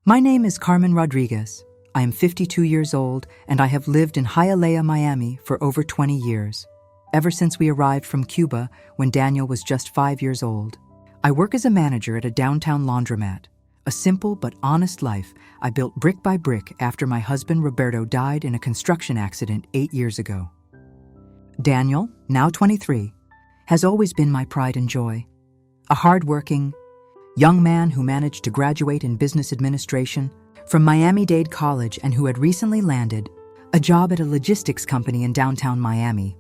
My name is Carmen Rodriguez. I am 52 years old and I have lived in Hialeah, Miami for over 20 years, ever since we arrived from Cuba when Daniel was just 5 years old. I work as a manager at a downtown laundromat, a simple but honest life I built brick by brick after my husband Roberto died in a construction accident 8 years ago. Daniel, now 23, has always been my pride and joy. A hard-working, young man who managed to graduate in business administration from Miami-Dade College and who had recently landed a job at a logistics company in downtown Miami.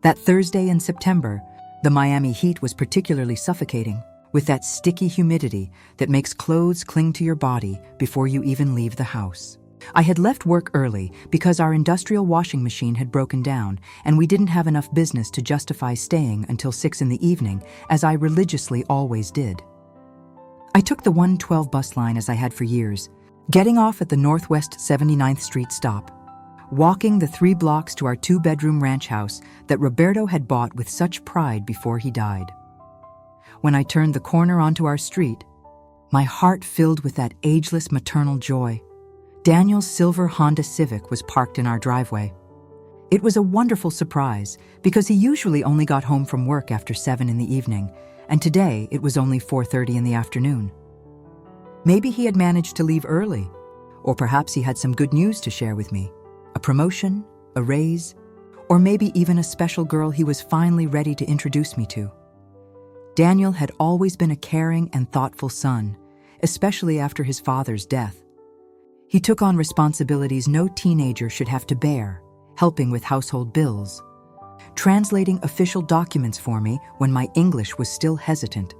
That Thursday in September, the Miami heat was particularly suffocating, with that sticky humidity that makes clothes cling to your body before you even leave the house. I had left work early because our industrial washing machine had broken down and we didn't have enough business to justify staying until 6 in the evening, as I religiously always did. I took the 112 bus line as I had for years, getting off at the Northwest 79th Street stop, walking the 3 blocks to our 2-bedroom ranch house that Roberto had bought with such pride before he died. When I turned the corner onto our street, my heart filled with that ageless maternal joy. Daniel's silver Honda Civic was parked in our driveway. It was a wonderful surprise because he usually only got home from work after 7 in the evening, and today it was only 4:30 in the afternoon. Maybe he had managed to leave early, or perhaps he had some good news to share with me. A promotion, a raise, or maybe even a special girl he was finally ready to introduce me to. Daniel had always been a caring and thoughtful son, especially after his father's death. He took on responsibilities no teenager should have to bear, helping with household bills, translating official documents for me when my English was still hesitant,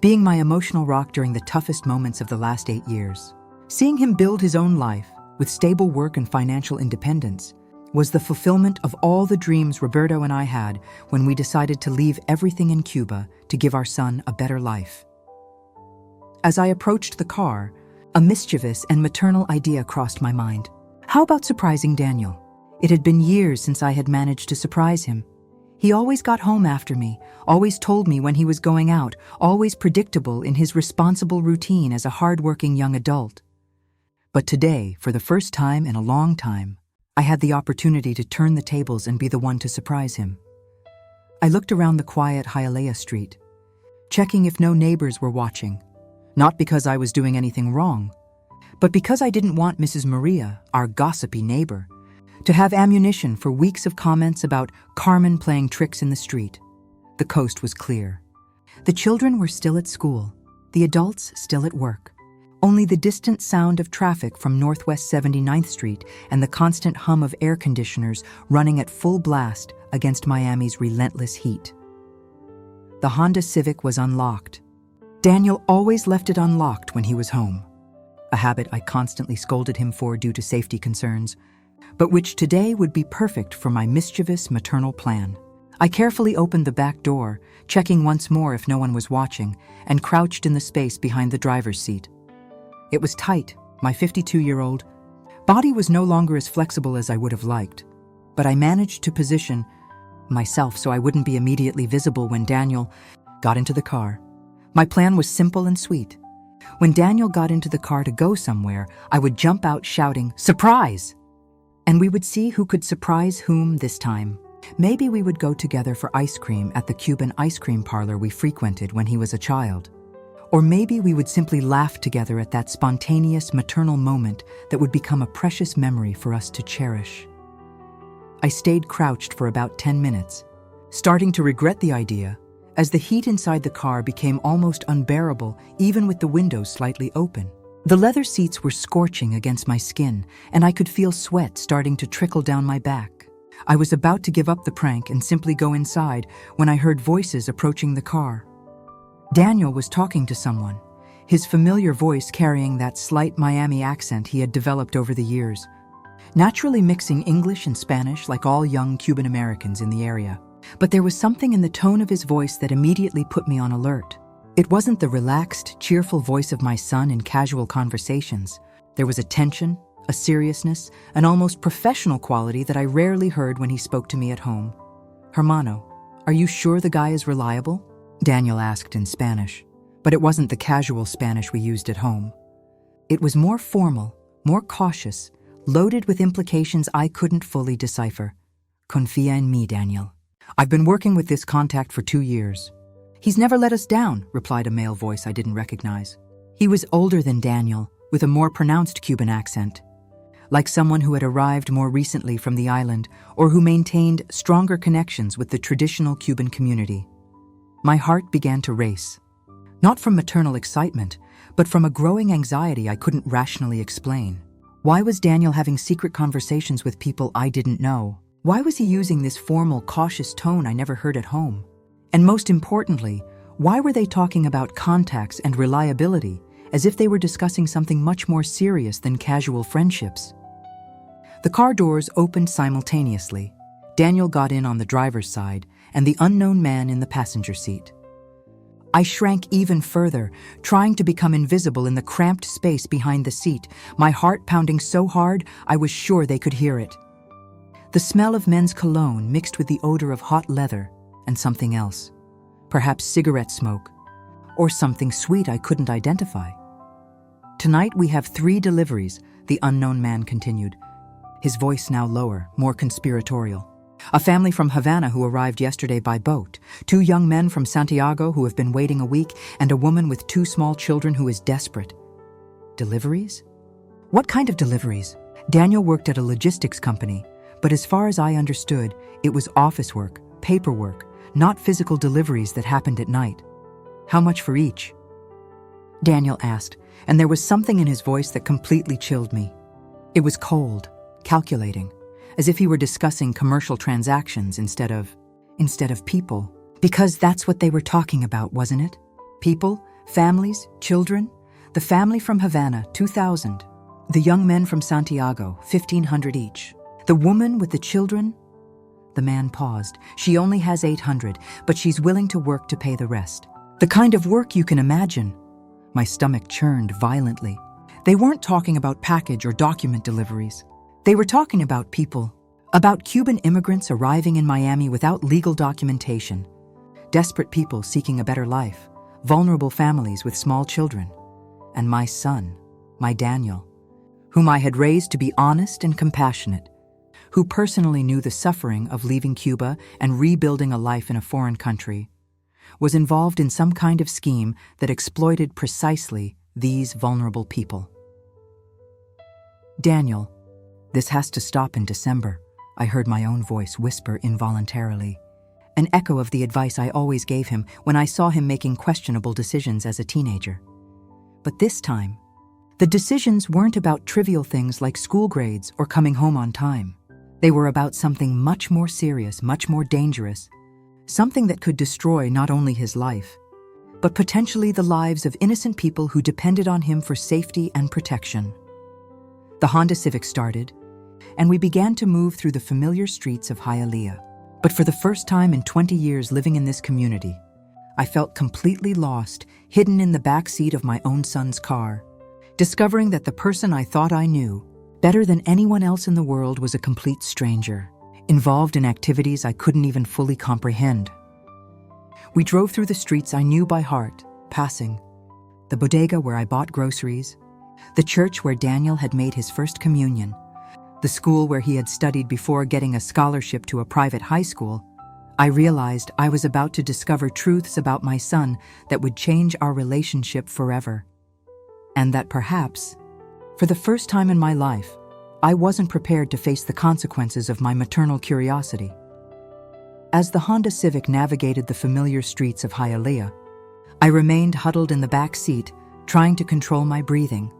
being my emotional rock during the toughest moments of the last 8 years. Seeing him build his own life with stable work and financial independence was the fulfillment of all the dreams Roberto and I had when we decided to leave everything in Cuba to give our son a better life. As I approached the car, a mischievous and maternal idea crossed my mind. How about surprising Daniel? It had been years since I had managed to surprise him. He always got home after me, always told me when he was going out, always predictable in his responsible routine as a hard-working young adult. But today, for the first time in a long time, I had the opportunity to turn the tables and be the one to surprise him. I looked around the quiet Hialeah street, checking if no neighbors were watching. Not because I was doing anything wrong, but because I didn't want Mrs. Maria, our gossipy neighbor, to have ammunition for weeks of comments about Carmen playing tricks in the street. The coast was clear. The children were still at school, the adults still at work. Only the distant sound of traffic from Northwest 79th Street and the constant hum of air conditioners running at full blast against Miami's relentless heat. The Honda Civic was unlocked. Daniel always left it unlocked when he was home, a habit I constantly scolded him for due to safety concerns, but which today would be perfect for my mischievous maternal plan. I carefully opened the back door, checking once more if no one was watching, and crouched in the space behind the driver's seat. It was tight. My 52-year-old body was no longer as flexible as I would have liked, but I managed to position myself so I wouldn't be immediately visible when Daniel got into the car. My plan was simple and sweet. When Daniel got into the car to go somewhere, I would jump out shouting, "Surprise!" And we would see who could surprise whom this time. Maybe we would go together for ice cream at the Cuban ice cream parlor we frequented when he was a child. Or maybe we would simply laugh together at that spontaneous maternal moment that would become a precious memory for us to cherish. I stayed crouched for about 10 minutes, starting to regret the idea, as the heat inside the car became almost unbearable even with the windows slightly open. The leather seats were scorching against my skin, and I could feel sweat starting to trickle down my back. I was about to give up the prank and simply go inside when I heard voices approaching the car. Daniel was talking to someone, his familiar voice carrying that slight Miami accent he had developed over the years, naturally mixing English and Spanish like all young Cuban Americans in the area. But there was something in the tone of his voice that immediately put me on alert. It wasn't the relaxed, cheerful voice of my son in casual conversations. There was a tension, a seriousness, an almost professional quality that I rarely heard when he spoke to me at home. "Hermano, are you sure the guy is reliable?" Daniel asked in Spanish, but it wasn't the casual Spanish we used at home. It was more formal, more cautious, loaded with implications I couldn't fully decipher. Confia en mí, Daniel. I've been working with this contact for 2 years. He's never let us down, replied a male voice I didn't recognize. He was older than Daniel, with a more pronounced Cuban accent, like someone who had arrived more recently from the island or who maintained stronger connections with the traditional Cuban community. My heart began to race, not from maternal excitement, but from a growing anxiety I couldn't rationally explain. Why was Daniel having secret conversations with people I didn't know? Why was he using this formal, cautious tone I never heard at home? And most importantly, why were they talking about contacts and reliability as if they were discussing something much more serious than casual friendships? The car doors opened simultaneously. Daniel got in on the driver's side and the unknown man in the passenger seat. I shrank even further, trying to become invisible in the cramped space behind the seat, my heart pounding so hard I was sure they could hear it. The smell of men's cologne mixed with the odor of hot leather and something else, perhaps cigarette smoke, or something sweet I couldn't identify. Tonight we have 3 deliveries, the unknown man continued, his voice now lower, more conspiratorial. A family from Havana who arrived yesterday by boat, 2 young men from Santiago who have been waiting a week, and a woman with 2 small children who is desperate. Deliveries? What kind of deliveries? Daniel worked at a logistics company, but as far as I understood, it was office work, paperwork, not physical deliveries that happened at night. How much for each? Daniel asked, and there was something in his voice that completely chilled me. It was cold, calculating, as if he were discussing commercial transactions instead of people. Because that's what they were talking about, wasn't it? People, families, children. The family from Havana, 2,000. The young men from Santiago, 1,500 each. The woman with the children? The man paused. She only has 800, but she's willing to work to pay the rest. The kind of work you can imagine. My stomach churned violently. They weren't talking about package or document deliveries. They were talking about people, about Cuban immigrants arriving in Miami without legal documentation, desperate people seeking a better life, vulnerable families with small children, and my son, my Daniel, whom I had raised to be honest and compassionate, who personally knew the suffering of leaving Cuba and rebuilding a life in a foreign country, was involved in some kind of scheme that exploited precisely these vulnerable people. Daniel, this has to stop in December, I heard my own voice whisper involuntarily, an echo of the advice I always gave him when I saw him making questionable decisions as a teenager. But this time, the decisions weren't about trivial things like school grades or coming home on time. They were about something much more serious, much more dangerous, something that could destroy not only his life, but potentially the lives of innocent people who depended on him for safety and protection. The Honda Civic started, and we began to move through the familiar streets of Hialeah. But for the first time in 20 years living in this community, I felt completely lost, hidden in the back seat of my own son's car, discovering that the person I thought I knew better than anyone else in the world was a complete stranger, involved in activities I couldn't even fully comprehend. We drove through the streets I knew by heart, passing the bodega where I bought groceries, the church where Daniel had made his first communion, the school where he had studied before getting a scholarship to a private high school. I realized I was about to discover truths about my son that would change our relationship forever. And that perhaps, for the first time in my life, I wasn't prepared to face the consequences of my maternal curiosity. As the Honda Civic navigated the familiar streets of Hialeah, I remained huddled in the back seat, trying to control my breathing,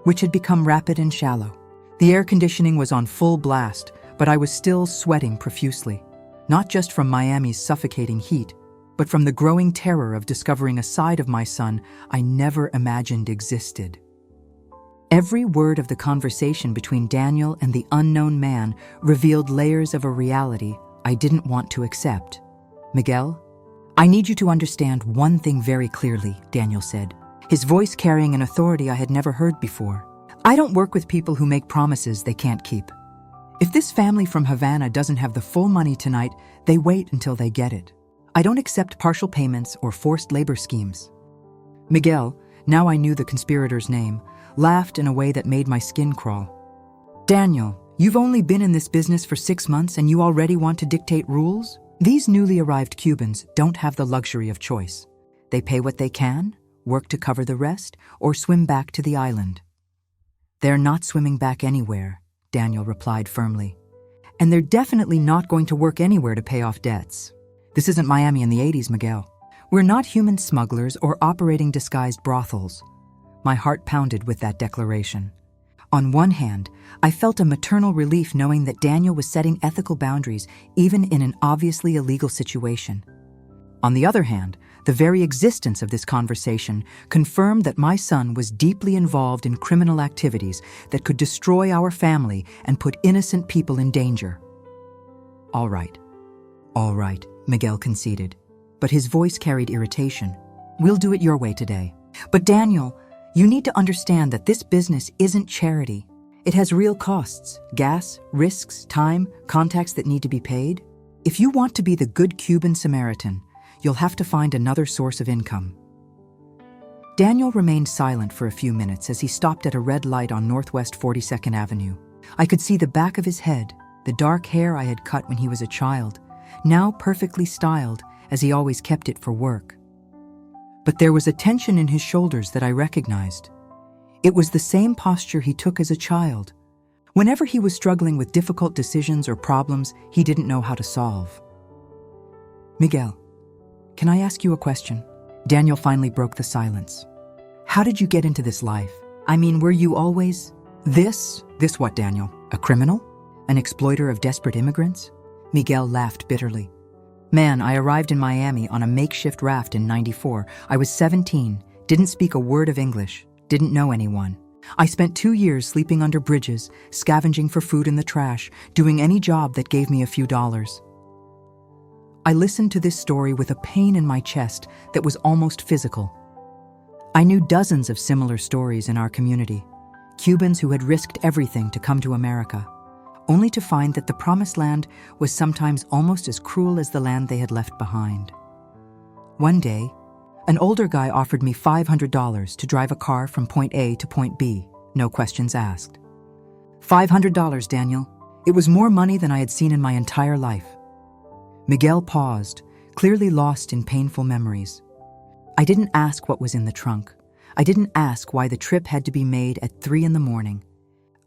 which had become rapid and shallow. The air conditioning was on full blast, but I was still sweating profusely, not just from Miami's suffocating heat, but from the growing terror of discovering a side of my son I never imagined existed. Every word of the conversation between Daniel and the unknown man revealed layers of a reality I didn't want to accept. "Miguel, I need you to understand one thing very clearly," Daniel said, his voice carrying an authority I had never heard before. "I don't work with people who make promises they can't keep. If this family from Havana doesn't have the full money tonight, they wait until they get it. I don't accept partial payments or forced labor schemes." Miguel, now I knew the conspirator's name, laughed in a way that made my skin crawl. "Daniel, you've only been in this business for 6 months and you already want to dictate rules?" These newly arrived Cubans don't have the luxury of choice. They pay what they can, work to cover the rest, or swim back to the island. "They're not swimming back anywhere," Daniel replied firmly. "And they're definitely not going to work anywhere to pay off debts. This isn't Miami in the 80s, Miguel. We're not human smugglers or operating disguised brothels." My heart pounded with that declaration. On one hand, I felt a maternal relief knowing that Daniel was setting ethical boundaries even in an obviously illegal situation. On the other hand, the very existence of this conversation confirmed that my son was deeply involved in criminal activities that could destroy our family and put innocent people in danger. All right, Miguel conceded, but his voice carried irritation. "We'll do it your way today." "But Daniel, you need to understand that this business isn't charity. It has real costs: gas, risks, time, contacts that need to be paid. If you want to be the good Cuban Samaritan, you'll have to find another source of income." Daniel remained silent for a few minutes as he stopped at a red light on Northwest 42nd Avenue. I could see the back of his head, the dark hair I had cut when he was a child, now perfectly styled as he always kept it for work. But there was a tension in his shoulders that I recognized. It was the same posture he took as a child, whenever he was struggling with difficult decisions or problems he didn't know how to solve. "Miguel, can I ask you a question?" Daniel finally broke the silence. "How did you get into this life? I mean, were you always this what, Daniel? A criminal? An exploiter of desperate immigrants?" Miguel laughed bitterly. "Man, I arrived in Miami on a makeshift raft in '94. I was 17, didn't speak a word of English, didn't know anyone. I spent 2 years sleeping under bridges, scavenging for food in the trash, doing any job that gave me a few dollars." I listened to this story with a pain in my chest that was almost physical. I knew dozens of similar stories in our community, Cubans who had risked everything to come to America, only to find that the promised land was sometimes almost as cruel as the land they had left behind. One day, an older guy offered me $500 to drive a car from point A to point B, no questions asked. $500, Daniel. It was more money than I had seen in my entire life. Miguel paused, clearly lost in painful memories. I didn't ask what was in the trunk. I didn't ask why the trip had to be made at 3 a.m.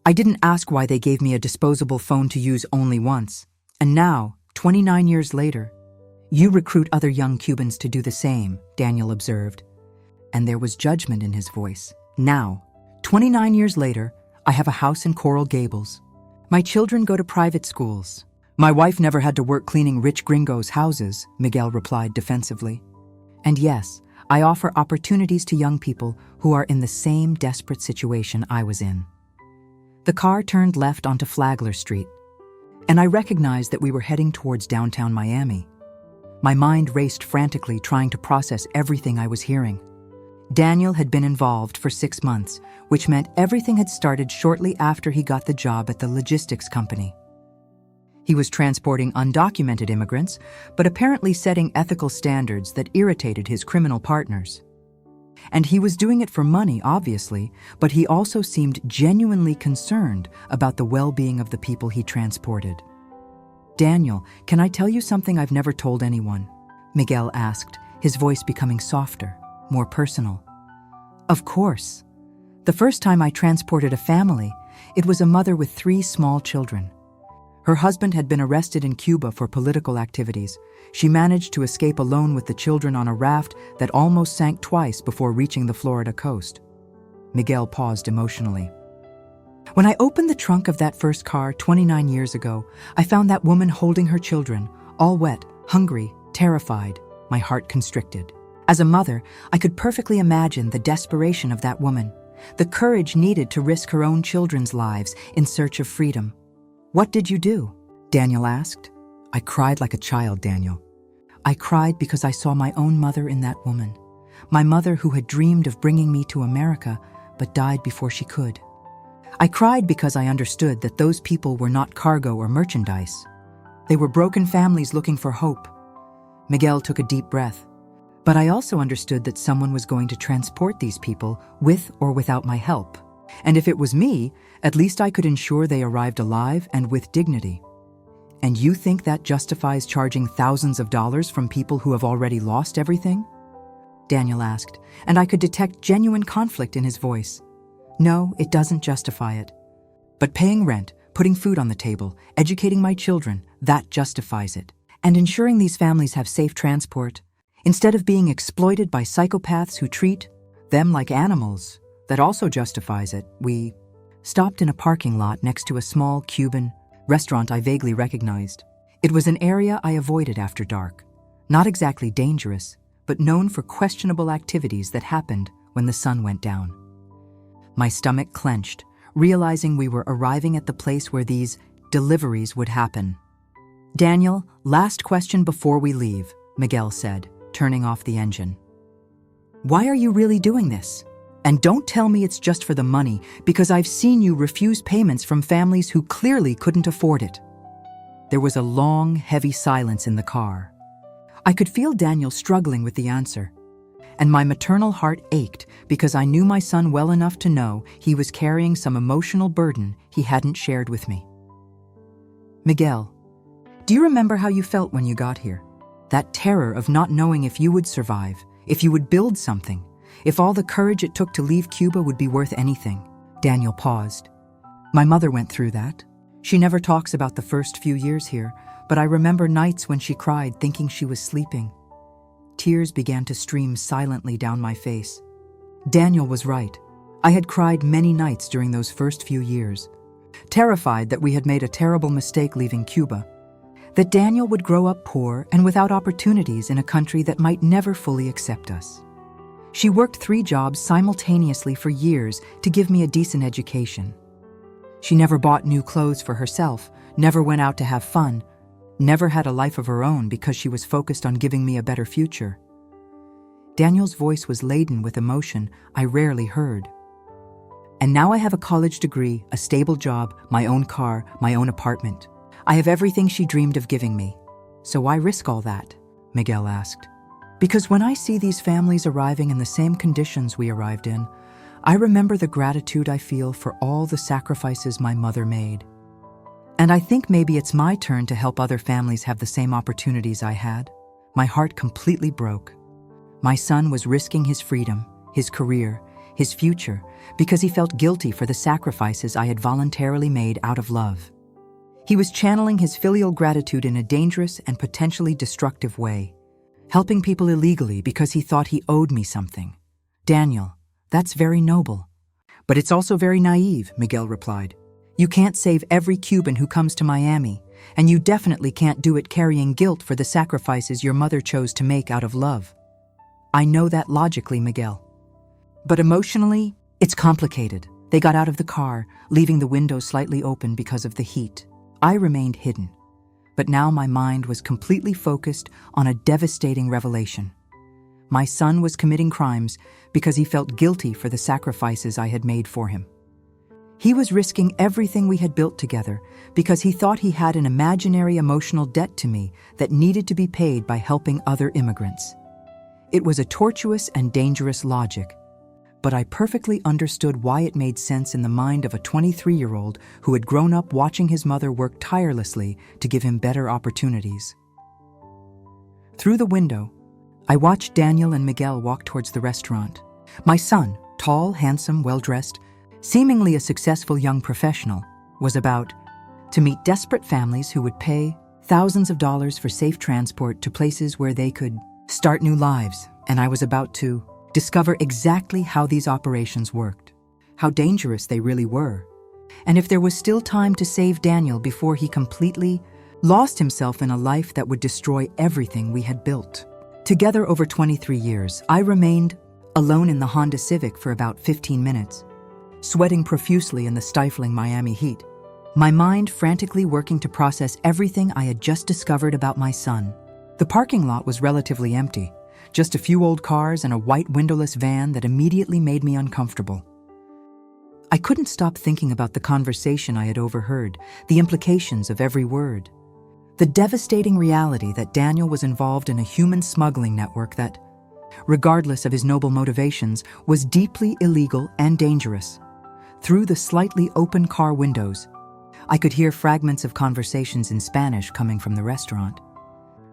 I didn't ask why they gave me a disposable phone to use only once. And now, 29 years later, you recruit other young Cubans to do the same, Daniel observed. And there was judgment in his voice. Now, 29 years later, I have a house in Coral Gables. My children go to private schools. My wife never had to work cleaning rich gringos' houses, Miguel replied defensively. And yes, I offer opportunities to young people who are in the same desperate situation I was in. The car turned left onto Flagler Street, and I recognized that we were heading towards downtown Miami. My mind raced frantically, trying to process everything I was hearing. Daniel had been involved for 6 months, which meant everything had started shortly after he got the job at the logistics company. He was transporting undocumented immigrants, but apparently setting ethical standards that irritated his criminal partners. And he was doing it for money, obviously, but he also seemed genuinely concerned about the well-being of the people he transported. "Daniel, can I tell you something I've never told anyone?" Miguel asked, his voice becoming softer, more personal. "Of course. The first time I transported a family, it was a mother with 3 small children. Her husband had been arrested in Cuba for political activities. She managed to escape alone with the children on a raft that almost sank twice before reaching the Florida coast." Miguel paused emotionally. "When I opened the trunk of that first car 29 years ago, I found that woman holding her children, all wet, hungry, terrified, my heart constricted. As a mother, I could perfectly imagine the desperation of that woman, the courage needed to risk her own children's lives in search of freedom. "What did you do?" Daniel asked. "I cried like a child, Daniel. I cried because I saw my own mother in that woman, my mother who had dreamed of bringing me to America but died before she could. I cried because I understood that those people were not cargo or merchandise. They were broken families looking for hope." Miguel took a deep breath. "But I also understood that someone was going to transport these people with or without my help," And if it was me, at least I could ensure they arrived alive and with dignity. And you think that justifies charging thousands of dollars from people who have already lost everything? Daniel asked, and I could detect genuine conflict in his voice. No, it doesn't justify it. But paying rent, putting food on the table, educating my children, that justifies it. And ensuring these families have safe transport, instead of being exploited by psychopaths who treat them like animals, that also justifies it. We stopped in a parking lot next to a small Cuban restaurant I vaguely recognized. It was an area I avoided after dark. Not exactly dangerous, but known for questionable activities that happened when the sun went down. My stomach clenched, realizing we were arriving at the place where these deliveries would happen. Daniel, last question before we leave, Miguel said, turning off the engine. Why are you really doing this? And don't tell me it's just for the money, because I've seen you refuse payments from families who clearly couldn't afford it. There was a long, heavy silence in the car. I could feel Daniel struggling with the answer, and my maternal heart ached because I knew my son well enough to know he was carrying some emotional burden he hadn't shared with me. Miguel, do you remember how you felt when you got here? That terror of not knowing if you would survive, if you would build something, if all the courage it took to leave Cuba would be worth anything. Daniel paused. My mother went through that. She never talks about the first few years here, but I remember nights when she cried thinking she was sleeping. Tears began to stream silently down my face. Daniel was right. I had cried many nights during those first few years, terrified that we had made a terrible mistake leaving Cuba, that Daniel would grow up poor and without opportunities in a country that might never fully accept us. She worked 3 jobs simultaneously for years to give me a decent education. She never bought new clothes for herself, never went out to have fun, never had a life of her own because she was focused on giving me a better future. Daniel's voice was laden with emotion I rarely heard. And now I have a college degree, a stable job, my own car, my own apartment. I have everything she dreamed of giving me. So why risk all that? Miguel asked. Because when I see these families arriving in the same conditions we arrived in, I remember the gratitude I feel for all the sacrifices my mother made. And I think maybe it's my turn to help other families have the same opportunities I had. My heart completely broke. My son was risking his freedom, his career, his future, because he felt guilty for the sacrifices I had voluntarily made out of love. He was channeling his filial gratitude in a dangerous and potentially destructive way, helping people illegally because he thought he owed me something. Daniel, that's very noble. But it's also very naive, Miguel replied. You can't save every Cuban who comes to Miami, and you definitely can't do it carrying guilt for the sacrifices your mother chose to make out of love. I know that logically, Miguel. But emotionally, it's complicated. They got out of the car, leaving the window slightly open because of the heat. I remained hidden, but now my mind was completely focused on a devastating revelation. My son was committing crimes because he felt guilty for the sacrifices I had made for him. He was risking everything we had built together because he thought he had an imaginary emotional debt to me that needed to be paid by helping other immigrants. It was a tortuous and dangerous logic, but I perfectly understood why it made sense in the mind of a 23-year-old who had grown up watching his mother work tirelessly to give him better opportunities. Through the window, I watched Daniel and Miguel walk towards the restaurant. My son, tall, handsome, well-dressed, seemingly a successful young professional, was about to meet desperate families who would pay thousands of dollars for safe transport to places where they could start new lives, and I was about to discover exactly how these operations worked, how dangerous they really were, and if there was still time to save Daniel before he completely lost himself in a life that would destroy everything we had built. Together over 23 years, I remained alone in the Honda Civic for about 15 minutes, sweating profusely in the stifling Miami heat, my mind frantically working to process everything I had just discovered about my son. The parking lot was relatively empty, just a few old cars and a white windowless van that immediately made me uncomfortable. I couldn't stop thinking about the conversation I had overheard, the implications of every word. The devastating reality that Daniel was involved in a human smuggling network that, regardless of his noble motivations, was deeply illegal and dangerous. Through the slightly open car windows, I could hear fragments of conversations in Spanish coming from the restaurant.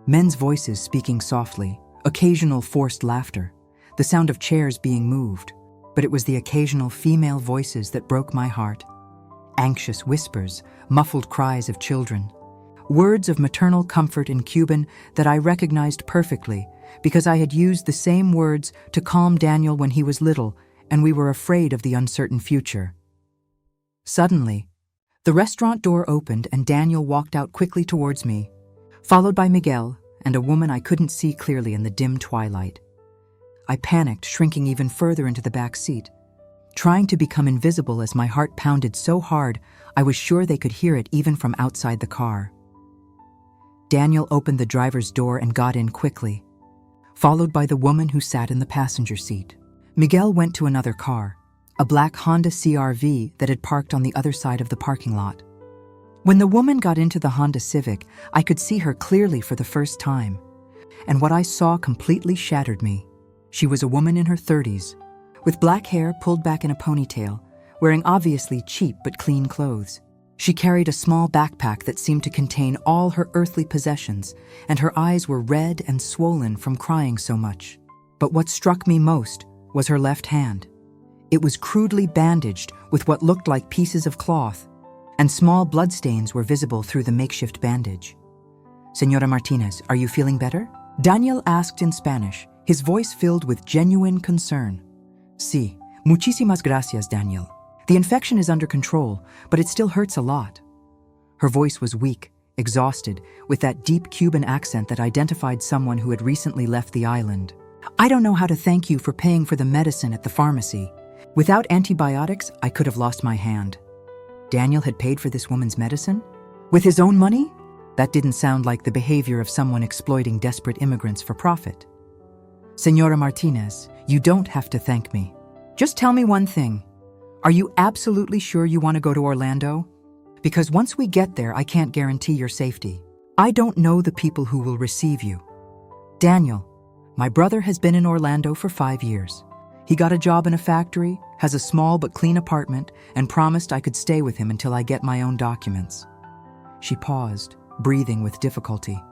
Men's voices speaking softly, occasional forced laughter, the sound of chairs being moved, but it was the occasional female voices that broke my heart. Anxious whispers, muffled cries of children. Words of maternal comfort in Cuban that I recognized perfectly because I had used the same words to calm Daniel when he was little and we were afraid of the uncertain future. Suddenly, the restaurant door opened and Daniel walked out quickly towards me, followed by Miguel and a woman I couldn't see clearly in the dim twilight. I panicked, shrinking even further into the back seat, trying to become invisible as my heart pounded so hard I was sure they could hear it even from outside the car. Daniel opened the driver's door and got in quickly, followed by the woman who sat in the passenger seat. Miguel went to another car, a black Honda CR-V that had parked on the other side of the parking lot. When the woman got into the Honda Civic, I could see her clearly for the first time, and what I saw completely shattered me. She was a woman in her 30s, with black hair pulled back in a ponytail, wearing obviously cheap but clean clothes. She carried a small backpack that seemed to contain all her earthly possessions, and her eyes were red and swollen from crying so much. But what struck me most was her left hand. It was crudely bandaged with what looked like pieces of cloth, and small bloodstains were visible through the makeshift bandage. "Señora Martinez, are you feeling better?" Daniel asked in Spanish, his voice filled with genuine concern. "Sí, muchísimas gracias, Daniel. The infection is under control, but it still hurts a lot." Her voice was weak, exhausted, with that deep Cuban accent that identified someone who had recently left the island. "I don't know how to thank you for paying for the medicine at the pharmacy. Without antibiotics, I could have lost my hand." Daniel had paid for this woman's medicine? With his own money? That didn't sound like the behavior of someone exploiting desperate immigrants for profit. "Señora Martinez, you don't have to thank me. Just tell me one thing. Are you absolutely sure you want to go to Orlando? Because once we get there, I can't guarantee your safety. I don't know the people who will receive you." "Daniel, my brother has been in Orlando for 5 years. He got a job in a factory, has a small but clean apartment, and promised I could stay with him until I get my own documents." She paused, breathing with difficulty.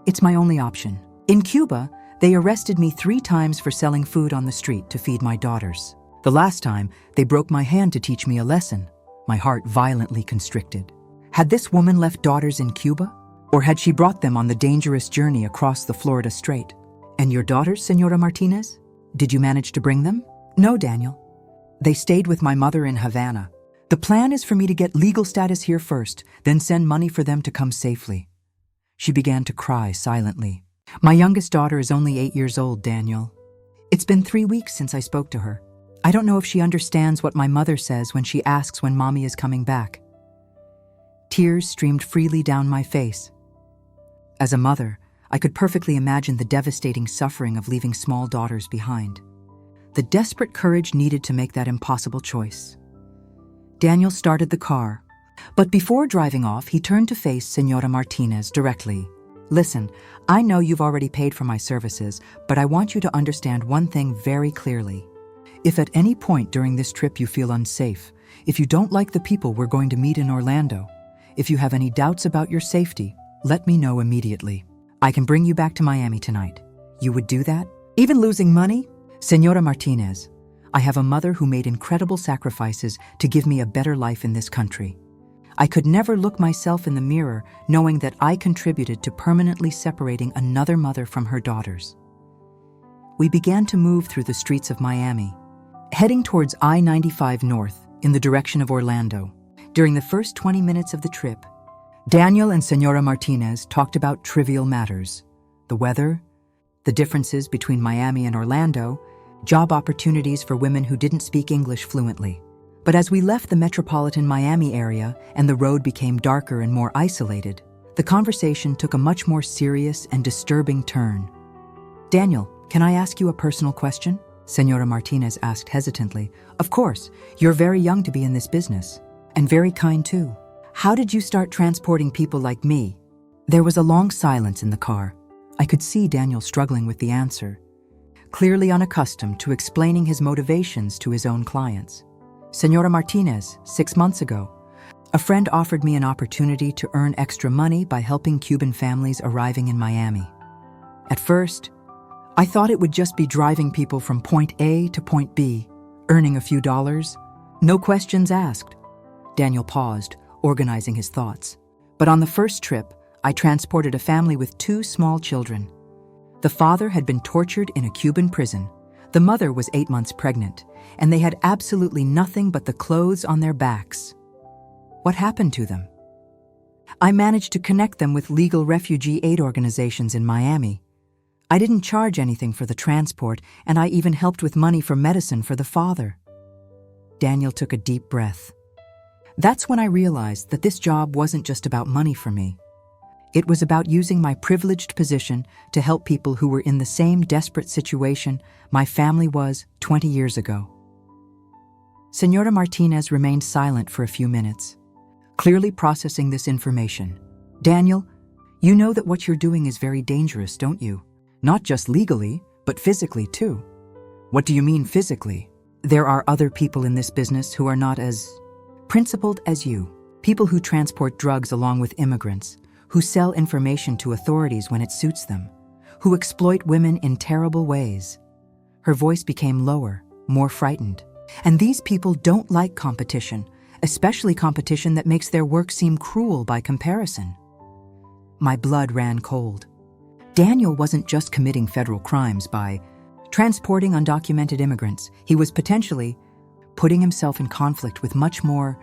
"It's my only option. In Cuba, they arrested me 3 times for selling food on the street to feed my daughters. The last time, they broke my hand to teach me a lesson." My heart violently constricted. Had this woman left daughters in Cuba? Or had she brought them on the dangerous journey across the Florida Strait? "And your daughters, Señora Martinez? Did you manage to bring them?" "No, Daniel. They stayed with my mother in Havana. The plan is for me to get legal status here first, then send money for them to come safely." She began to cry silently. "My youngest daughter is only 8 years old, Daniel. It's been 3 weeks since I spoke to her. I don't know if she understands what my mother says when she asks when Mommy is coming back." Tears streamed freely down my face. As a mother, I could perfectly imagine the devastating suffering of leaving small daughters behind. The desperate courage needed to make that impossible choice. Daniel started the car, but before driving off, he turned to face Señora Martinez directly. "Listen, I know you've already paid for my services, but I want you to understand one thing very clearly. If at any point during this trip you feel unsafe, if you don't like the people we're going to meet in Orlando, if you have any doubts about your safety, let me know immediately. I can bring you back to Miami tonight. You would do that? Even losing money? Señora Martinez, I have a mother who made incredible sacrifices to give me a better life in this country. I could never look myself in the mirror knowing that I contributed to permanently separating another mother from her daughters." We began to move through the streets of Miami, heading towards I-95 North in the direction of Orlando. During the first 20 minutes of the trip, Daniel and Señora Martinez talked about trivial matters: the weather, the differences between Miami and Orlando, job opportunities for women who didn't speak English fluently. But as we left the metropolitan Miami area and the road became darker and more isolated, the conversation took a much more serious and disturbing turn. "Daniel, can I ask you a personal question?" Señora Martinez asked hesitantly. "Of course, you're very young to be in this business, and very kind too. How did you start transporting people like me?" There was a long silence in the car. I could see Daniel struggling with the answer, clearly unaccustomed to explaining his motivations to his own clients. Senora Martinez, 6 months ago. A friend offered me an opportunity to earn extra money by helping Cuban families arriving in Miami. At first, I thought it would just be driving people from point A to point B, earning a few dollars. No questions asked. Daniel paused, organizing his thoughts. But on the first trip, I transported a family with 2 small children. The father had been tortured in a Cuban prison. The mother was 8 months pregnant, and they had absolutely nothing but the clothes on their backs. What happened to them? I managed to connect them with legal refugee aid organizations in Miami. I didn't charge anything for the transport, and I even helped with money for medicine for the father. Daniel took a deep breath. That's when I realized that this job wasn't just about money for me. It was about using my privileged position to help people who were in the same desperate situation my family was 20 years ago. Senora Martinez remained silent for a few minutes, clearly processing this information. Daniel, you know that what you're doing is very dangerous, don't you? Not just legally, but physically too. What do you mean physically? There are other people in this business who are not as principled as you. People who transport drugs along with immigrants, who sell information to authorities when it suits them, who exploit women in terrible ways. Her voice became lower, more frightened. And these people don't like competition, especially competition that makes their work seem cruel by comparison. My blood ran cold. Daniel wasn't just committing federal crimes by transporting undocumented immigrants. He was potentially putting himself in conflict with much more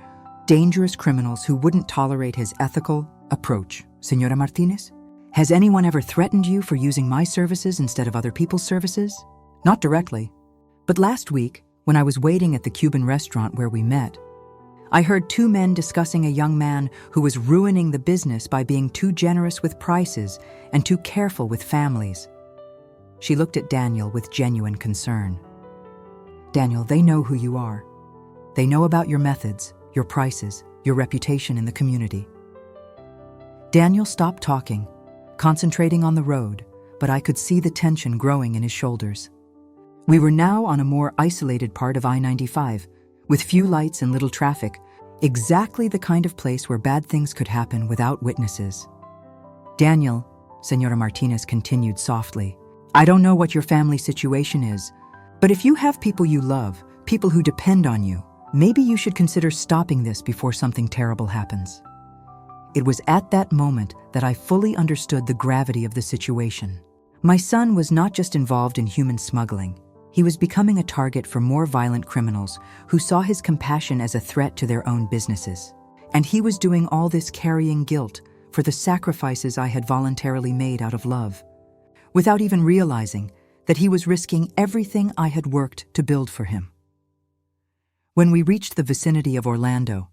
dangerous criminals who wouldn't tolerate his ethical approach. Senora Martinez, has anyone ever threatened you for using my services instead of other people's services? Not directly, but last week, when I was waiting at the Cuban restaurant where we met, I heard 2 men discussing a young man who was ruining the business by being too generous with prices and too careful with families. She looked at Daniel with genuine concern. Daniel, they know who you are. They know about your methods, your prices, your reputation in the community. Daniel stopped talking, concentrating on the road, but I could see the tension growing in his shoulders. We were now on a more isolated part of I-95, with few lights and little traffic, exactly the kind of place where bad things could happen without witnesses. Daniel, Senora Martinez continued softly, I don't know what your family situation is, but if you have people you love, people who depend on you, maybe you should consider stopping this before something terrible happens. It was at that moment that I fully understood the gravity of the situation. My son was not just involved in human smuggling. He was becoming a target for more violent criminals who saw his compassion as a threat to their own businesses. And he was doing all this carrying guilt for the sacrifices I had voluntarily made out of love, without even realizing that he was risking everything I had worked to build for him. When we reached the vicinity of Orlando,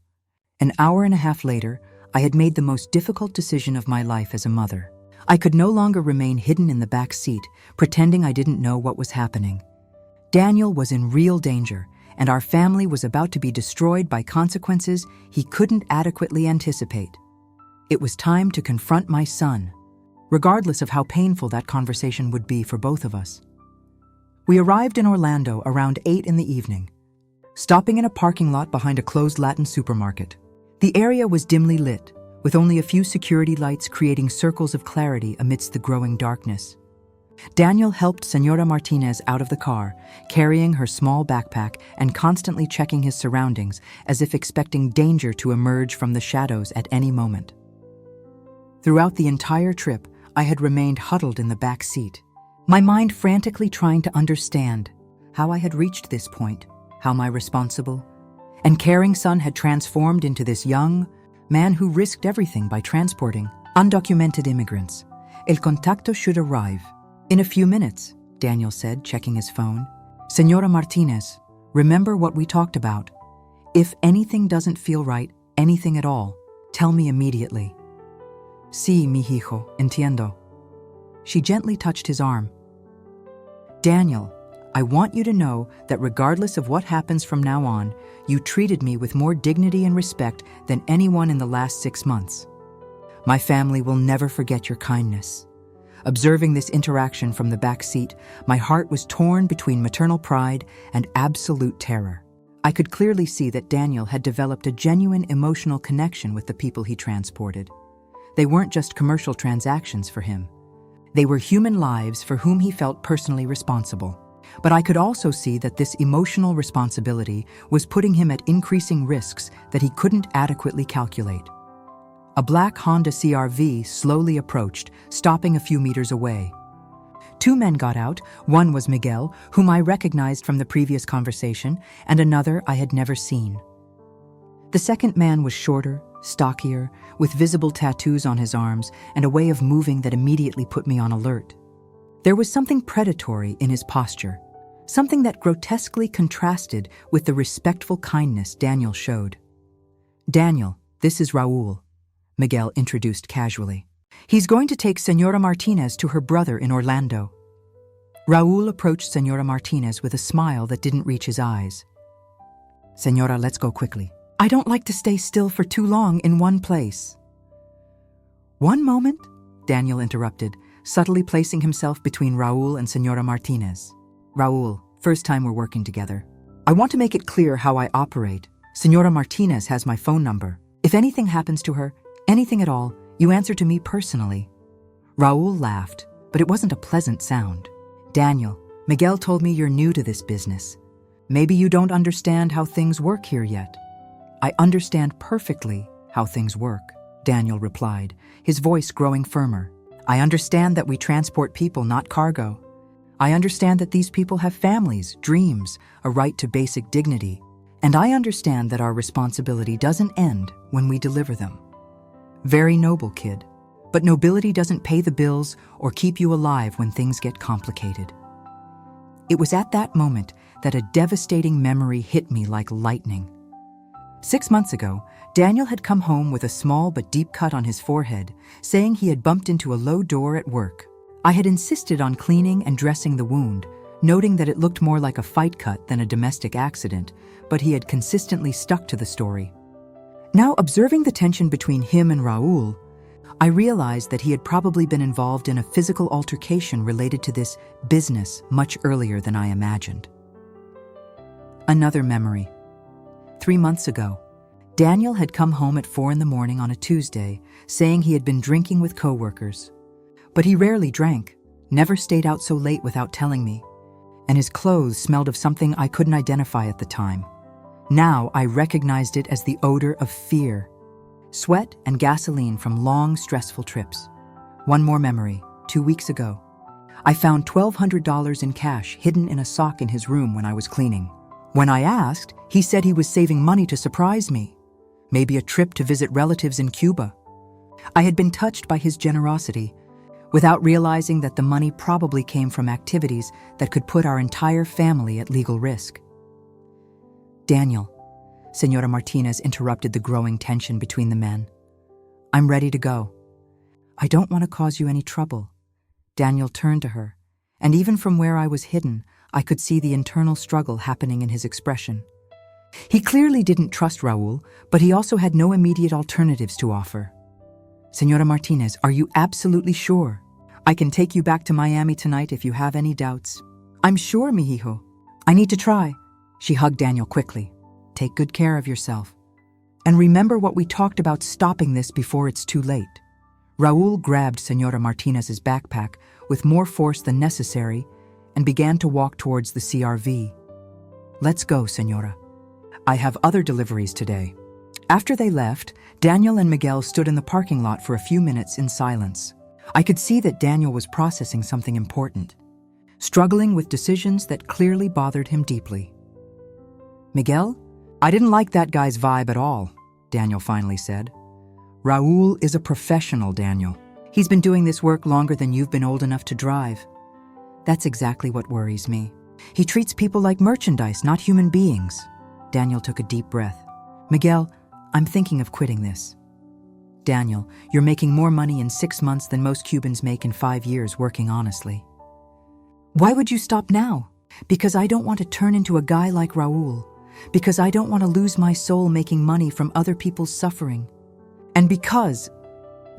an hour and a half later, I had made the most difficult decision of my life as a mother. I could no longer remain hidden in the back seat, pretending I didn't know what was happening. Daniel was in real danger, and our family was about to be destroyed by consequences he couldn't adequately anticipate. It was time to confront my son, regardless of how painful that conversation would be for both of us. We arrived in Orlando around 8 in the evening, stopping in a parking lot behind a closed Latin supermarket. The area was dimly lit, with only a few security lights creating circles of clarity amidst the growing darkness. Daniel helped Senora Martinez out of the car, carrying her small backpack and constantly checking his surroundings as if expecting danger to emerge from the shadows at any moment. Throughout the entire trip, I had remained huddled in the back seat, my mind frantically trying to understand how I had reached this point, how my responsible and caring son had transformed into this young man who risked everything by transporting undocumented immigrants. El contacto should arrive. In a few minutes, Daniel said, checking his phone. Senora Martinez, remember what we talked about. If anything doesn't feel right, anything at all, tell me immediately. Sí, mi hijo, entiendo. She gently touched his arm. Daniel, I want you to know that regardless of what happens from now on, you treated me with more dignity and respect than anyone in the last 6 months. My family will never forget your kindness. Observing this interaction from the back seat, my heart was torn between maternal pride and absolute terror. I could clearly see that Daniel had developed a genuine emotional connection with the people he transported. They weren't just commercial transactions for him. They were human lives for whom he felt personally responsible. But I could also see that this emotional responsibility was putting him at increasing risks that he couldn't adequately calculate. A black Honda CR-V slowly approached, stopping a few meters away. Two men got out. One was Miguel, whom I recognized from the previous conversation, and another I had never seen. The second man was shorter, stockier, with visible tattoos on his arms and a way of moving that immediately put me on alert. There was something predatory in his posture, something that grotesquely contrasted with the respectful kindness Daniel showed. "Daniel, this is Raul," Miguel introduced casually. "He's going to take Señora Martinez to her brother in Orlando." Raul approached Señora Martinez with a smile that didn't reach his eyes. "Señora, let's go quickly. I don't like to stay still for too long in one place." "One moment," Daniel interrupted, subtly placing himself between Raul and Señora Martinez. "Raul, first time we're working together. I want to make it clear how I operate. Señora Martinez has my phone number. If anything happens to her, anything at all, you answer to me personally." Raul laughed, but it wasn't a pleasant sound. "Daniel, Miguel told me you're new to this business. Maybe you don't understand how things work here yet." "I understand perfectly how things work," Daniel replied, his voice growing firmer. "I understand that we transport people, not cargo. I understand that these people have families, dreams, a right to basic dignity. And I understand that our responsibility doesn't end when we deliver them." Very noble, kid. But nobility doesn't pay the bills or keep you alive when things get complicated. It was at that moment that a devastating memory hit me like lightning. 6 months ago, Daniel had come home with a small but deep cut on his forehead, saying he had bumped into a low door at work. I had insisted on cleaning and dressing the wound, noting that it looked more like a fight cut than a domestic accident, but he had consistently stuck to the story. Now, observing the tension between him and Raul, I realized that he had probably been involved in a physical altercation related to this business much earlier than I imagined. Another memory. 3 months ago, Daniel had come home at 4 a.m. on a Tuesday, saying he had been drinking with coworkers. But he rarely drank, never stayed out so late without telling me, and his clothes smelled of something I couldn't identify at the time. Now I recognized it as the odor of fear. Sweat and gasoline from long, stressful trips. One more memory, 2 weeks ago. I found $1,200 in cash hidden in a sock in his room when I was cleaning. When I asked, he said he was saving money to surprise me. Maybe a trip to visit relatives in Cuba. I had been touched by his generosity, without realizing that the money probably came from activities that could put our entire family at legal risk. "Daniel," Señora Martinez interrupted the growing tension between the men. "I'm ready to go. I don't want to cause you any trouble." Daniel turned to her, and even from where I was hidden, I could see the internal struggle happening in his expression. He clearly didn't trust Raul, but he also had no immediate alternatives to offer. "Señora Martinez, are you absolutely sure? I can take you back to Miami tonight if you have any doubts." "I'm sure, mijo. I need to try." She hugged Daniel quickly. "Take good care of yourself. And remember what we talked about, stopping this before it's too late." Raul grabbed Señora Martinez's backpack with more force than necessary and began to walk towards the CR-V. "Let's go, Señora. I have other deliveries today." After they left, Daniel and Miguel stood in the parking lot for a few minutes in silence. I could see that Daniel was processing something important, struggling with decisions that clearly bothered him deeply. "Miguel, I didn't like that guy's vibe at all," Daniel finally said. "Raul is a professional, Daniel. He's been doing this work longer than you've been old enough to drive." "That's exactly what worries me. He treats people like merchandise, not human beings." Daniel took a deep breath. "Miguel, I'm thinking of quitting this." "Daniel, you're making more money in 6 months than most Cubans make in 5 years working honestly." "Why would you stop now?" "Because I don't want to turn into a guy like Raul. Because I don't want to lose my soul making money from other people's suffering. And because,"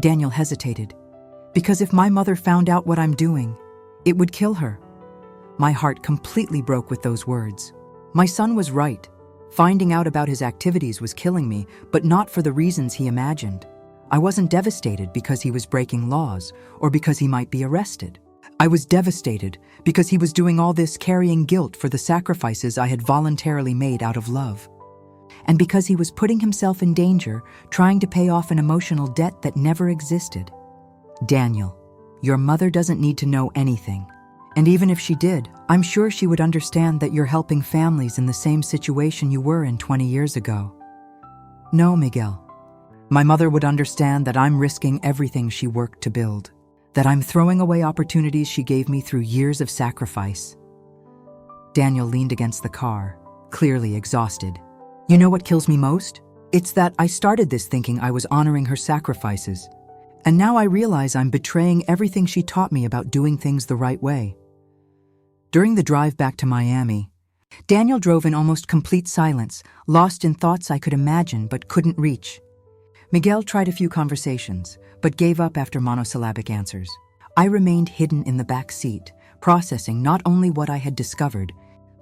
Daniel hesitated, "because if my mother found out what I'm doing, it would kill her." My heart completely broke with those words. My son was right. Finding out about his activities was killing me, but not for the reasons he imagined. I wasn't devastated because he was breaking laws or because he might be arrested. I was devastated because he was doing all this carrying guilt for the sacrifices I had voluntarily made out of love. And because he was putting himself in danger, trying to pay off an emotional debt that never existed. Daniel, your mother doesn't need to know anything. And even if she did, I'm sure she would understand that you're helping families in the same situation you were in 20 years ago. No, Miguel. My mother would understand that I'm risking everything she worked to build, that I'm throwing away opportunities she gave me through years of sacrifice. Daniel leaned against the car, clearly exhausted. You know what kills me most? It's that I started this thinking I was honoring her sacrifices, and now I realize I'm betraying everything she taught me about doing things the right way. During the drive back to Miami, Daniel drove in almost complete silence, lost in thoughts I could imagine but couldn't reach. Miguel tried a few conversations, but gave up after monosyllabic answers. I remained hidden in the back seat, processing not only what I had discovered,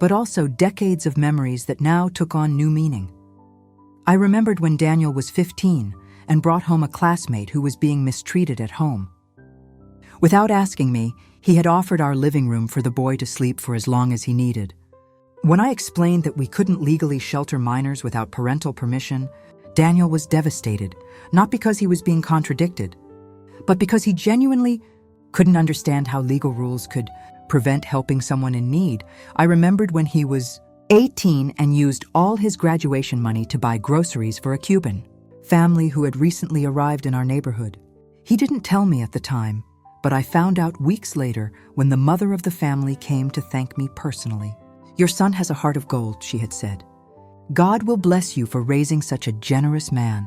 but also decades of memories that now took on new meaning. I remembered when Daniel was 15 and brought home a classmate who was being mistreated at home. Without asking me, he had offered our living room for the boy to sleep for as long as he needed. When I explained that we couldn't legally shelter minors without parental permission, Daniel was devastated, not because he was being contradicted, but because he genuinely couldn't understand how legal rules could prevent helping someone in need. I remembered when he was 18 and used all his graduation money to buy groceries for a Cuban family who had recently arrived in our neighborhood. He didn't tell me at the time, but I found out weeks later when the mother of the family came to thank me personally. Your son has a heart of gold, she had said. God will bless you for raising such a generous man.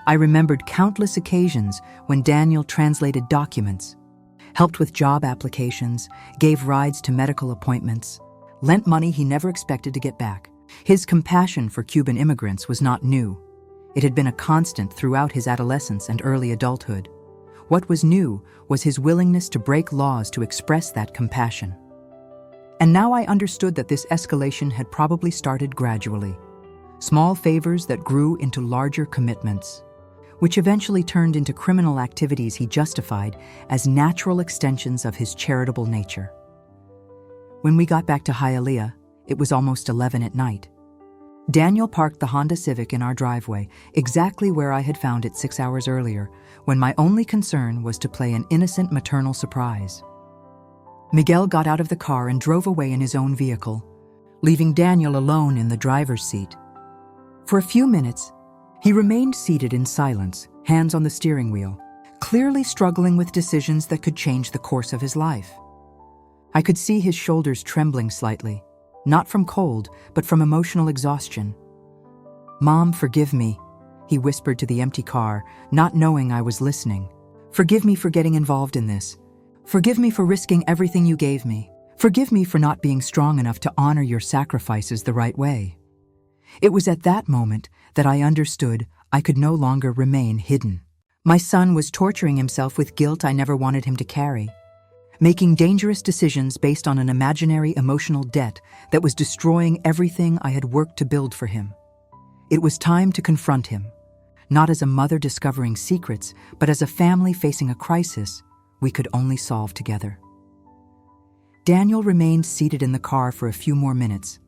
I remembered countless occasions when Daniel translated documents, helped with job applications, gave rides to medical appointments, lent money he never expected to get back. His compassion for Cuban immigrants was not new. It had been a constant throughout his adolescence and early adulthood. What was new was his willingness to break laws to express that compassion. And now I understood that this escalation had probably started gradually. Small favors that grew into larger commitments, which eventually turned into criminal activities he justified as natural extensions of his charitable nature. When we got back to Hialeah, it was almost 11 at night. Daniel parked the Honda Civic in our driveway, exactly where I had found it 6 hours earlier, when my only concern was to play an innocent maternal surprise. Miguel got out of the car and drove away in his own vehicle, leaving Daniel alone in the driver's seat. For a few minutes, he remained seated in silence, hands on the steering wheel, clearly struggling with decisions that could change the course of his life. I could see his shoulders trembling slightly, not from cold, but from emotional exhaustion. "Mom, forgive me," he whispered to the empty car, not knowing I was listening. "Forgive me for getting involved in this. Forgive me for risking everything you gave me. Forgive me for not being strong enough to honor your sacrifices the right way." It was at that moment that I understood I could no longer remain hidden. My son was torturing himself with guilt I never wanted him to carry, making dangerous decisions based on an imaginary emotional debt that was destroying everything I had worked to build for him. It was time to confront him, not as a mother discovering secrets, but as a family facing a crisis we could only solve together. Daniel remained seated in the car for a few more minutes,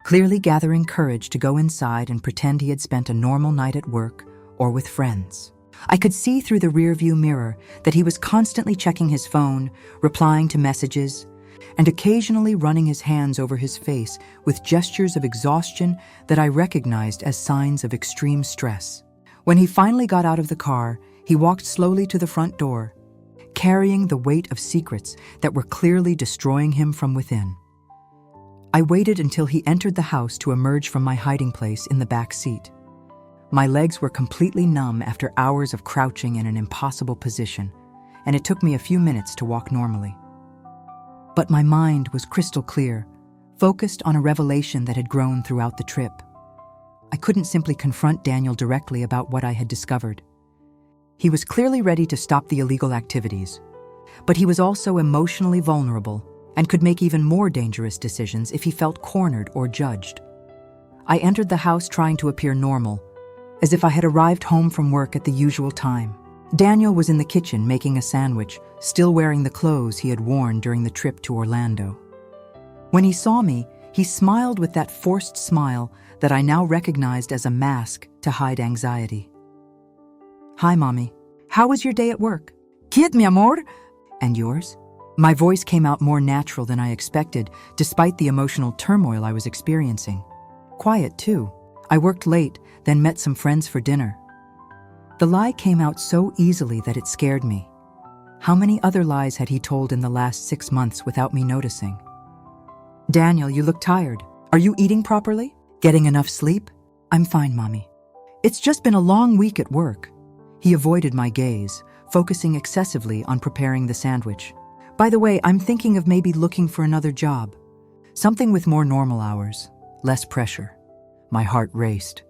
clearly gathering courage to go inside and pretend he had spent a normal night at work or with friends. I could see through the rearview mirror that he was constantly checking his phone, replying to messages, and occasionally running his hands over his face with gestures of exhaustion that I recognized as signs of extreme stress. When he finally got out of the car, he walked slowly to the front door, carrying the weight of secrets that were clearly destroying him from within. I waited until he entered the house to emerge from my hiding place in the back seat. My legs were completely numb after hours of crouching in an impossible position, and it took me a few minutes to walk normally. But my mind was crystal clear, focused on a revelation that had grown throughout the trip. I couldn't simply confront Daniel directly about what I had discovered. He was clearly ready to stop the illegal activities, but he was also emotionally vulnerable and could make even more dangerous decisions if he felt cornered or judged. I entered the house trying to appear normal, as if I had arrived home from work at the usual time. Daniel was in the kitchen making a sandwich, still wearing the clothes he had worn during the trip to Orlando. When he saw me, he smiled with that forced smile that I now recognized as a mask to hide anxiety. "Hi, Mommy. How was your day at work?" "Kid, mi amor." "And yours?" My voice came out more natural than I expected, despite the emotional turmoil I was experiencing. Quiet, too. I worked late, then met some friends for dinner. The lie came out so easily that it scared me. How many other lies had he told in the last 6 months without me noticing? "Daniel, you look tired. Are you eating properly? Getting enough sleep?" "I'm fine, Mommy. It's just been a long week at work." He avoided my gaze, focusing excessively on preparing the sandwich. "By the way, I'm thinking of maybe looking for another job. Something with more normal hours, less pressure." My heart raced.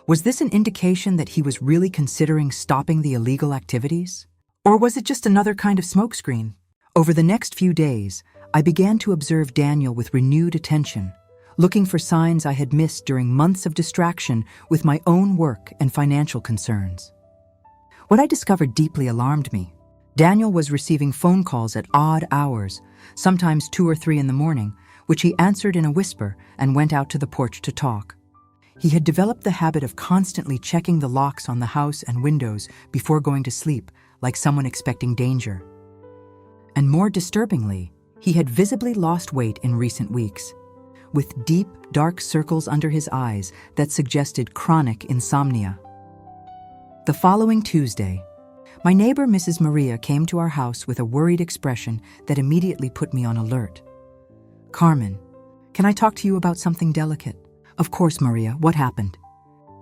Was this an indication that he was really considering stopping the illegal activities? Or was it just another kind of smokescreen? Over the next few days, I began to observe Daniel with renewed attention, looking for signs I had missed during months of distraction with my own work and financial concerns. What I discovered deeply alarmed me. Daniel was receiving phone calls at odd hours, sometimes 2 or 3 in the morning, which he answered in a whisper and went out to the porch to talk. He had developed the habit of constantly checking the locks on the house and windows before going to sleep, like someone expecting danger. And more disturbingly, he had visibly lost weight in recent weeks, with deep, dark circles under his eyes that suggested chronic insomnia. The following Tuesday, my neighbor Mrs. Maria came to our house with a worried expression that immediately put me on alert. "Carmen, can I talk to you about something delicate?" "Of course, Maria. What happened?"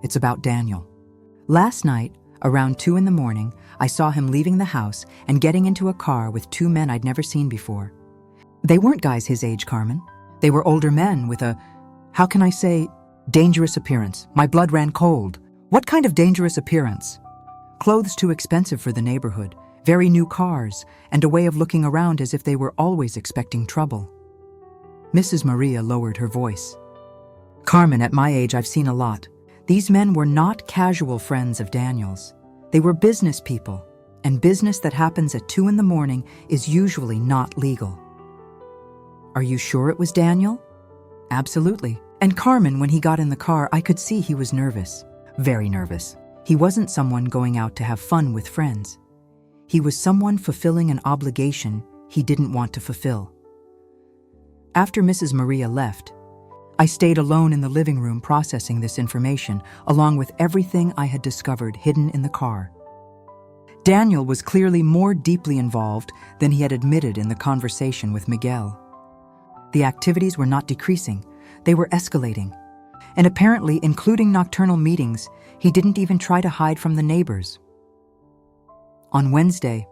"It's about Daniel. Last night, around 2 in the morning, I saw him leaving the house and getting into a car with 2 men I'd never seen before. They weren't guys his age, Carmen. They were older men with a, how can I say, dangerous appearance. My blood ran cold. What kind of dangerous appearance? Clothes too expensive for the neighborhood, very new cars, and a way of looking around as if they were always expecting trouble." Mrs. Maria lowered her voice. "Carmen, at my age, I've seen a lot. These men were not casual friends of Daniel's. They were business people, and business that happens at 2 in the morning is usually not legal." "Are you sure it was Daniel?" "Absolutely. And Carmen, when he got in the car, I could see he was nervous. Very nervous. He wasn't someone going out to have fun with friends. He was someone fulfilling an obligation he didn't want to fulfill." After Mrs. Maria left, I stayed alone in the living room processing this information, along with everything I had discovered hidden in the car. Daniel was clearly more deeply involved than he had admitted in the conversation with Miguel. The activities were not decreasing, they were escalating. And apparently, including nocturnal meetings, he didn't even try to hide from the neighbors. On Wednesday,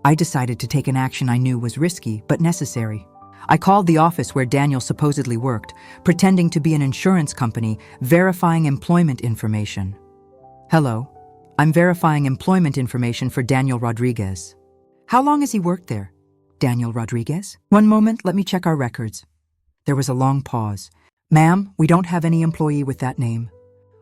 I decided to take an action I knew was risky but necessary. I called the office where Daniel supposedly worked, pretending to be an insurance company, verifying employment information. "Hello, I'm verifying employment information for Daniel Rodriguez." "How long has he worked there?" "Daniel Rodriguez? 1 moment, let me check our records." There was a long pause. "Ma'am, we don't have any employee with that name."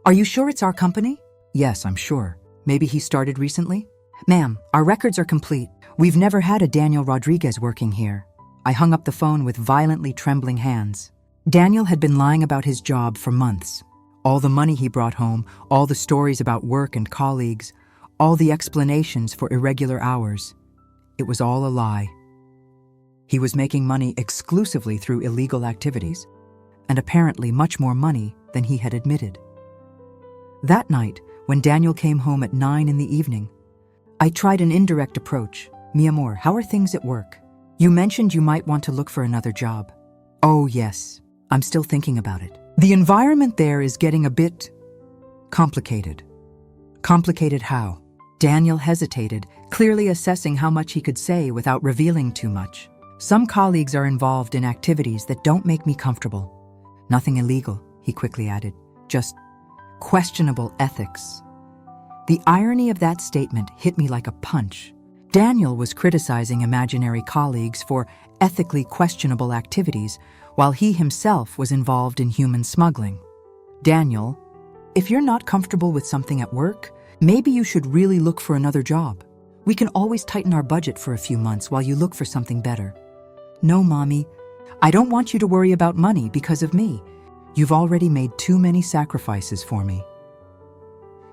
"Are you sure it's our company?" "Yes, I'm sure. Maybe he started recently?" "Ma'am, our records are complete. We've never had a Daniel Rodriguez working here." I hung up the phone with violently trembling hands. Daniel had been lying about his job for months. All the money he brought home, all the stories about work and colleagues, all the explanations for irregular hours. It was all a lie. He was making money exclusively through illegal activities, and apparently much more money than he had admitted. That night, when Daniel came home at 9 in the evening, I tried an indirect approach. "Mi amor, how are things at work? You mentioned you might want to look for another job." "Oh, yes. I'm still thinking about it. The environment there is getting a bit complicated." "Complicated how?" Daniel hesitated, clearly assessing how much he could say without revealing too much. "Some colleagues are involved in activities that don't make me comfortable." "Nothing illegal," he quickly added. "Just questionable ethics." The irony of that statement hit me like a punch. Daniel was criticizing imaginary colleagues for ethically questionable activities, while he himself was involved in human smuggling. Daniel, if you're not comfortable with something at work, maybe you should really look for another job. We can always tighten our budget for a few months while you look for something better. No, Mommy, I don't want you to worry about money because of me. You've already made too many sacrifices for me.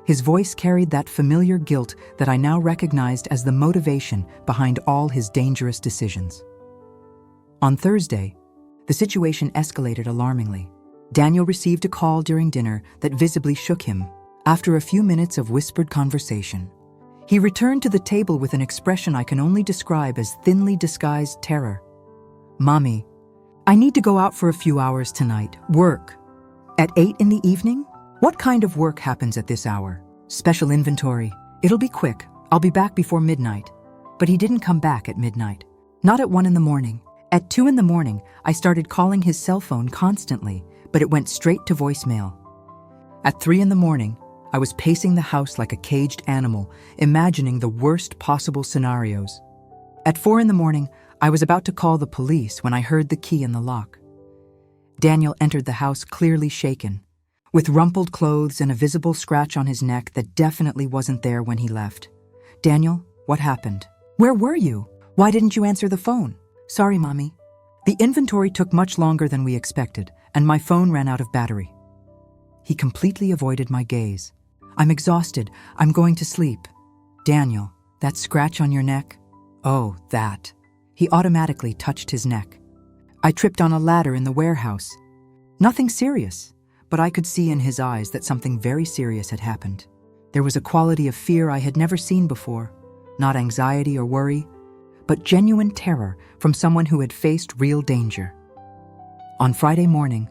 His voice carried that familiar guilt that I now recognized as the motivation behind all his dangerous decisions. On Thursday, the situation escalated alarmingly. Daniel received a call during dinner that visibly shook him. After a few minutes of whispered conversation, he returned to the table with an expression I can only describe as thinly disguised terror. Mommy, I need to go out for a few hours tonight. Work. At 8 in the evening? What kind of work happens at this hour? Special inventory. It'll be quick. I'll be back before midnight. But he didn't come back at midnight. Not at 1 in the morning. At 2 in the morning, I started calling his cell phone constantly, but it went straight to voicemail. At 3 in the morning, I was pacing the house like a caged animal, imagining the worst possible scenarios. At 4 in the morning, I was about to call the police when I heard the key in the lock. Daniel entered the house clearly shaken, with rumpled clothes and a visible scratch on his neck that definitely wasn't there when he left. Daniel, what happened? Where were you? Why didn't you answer the phone? Sorry, Mommy. The inventory took much longer than we expected, and my phone ran out of battery. He completely avoided my gaze. I'm exhausted. I'm going to sleep. Daniel, that scratch on your neck? Oh, that. He automatically touched his neck. I tripped on a ladder in the warehouse. Nothing serious, but I could see in his eyes that something very serious had happened. There was a quality of fear I had never seen before, not anxiety or worry, but genuine terror from someone who had faced real danger. On Friday morning,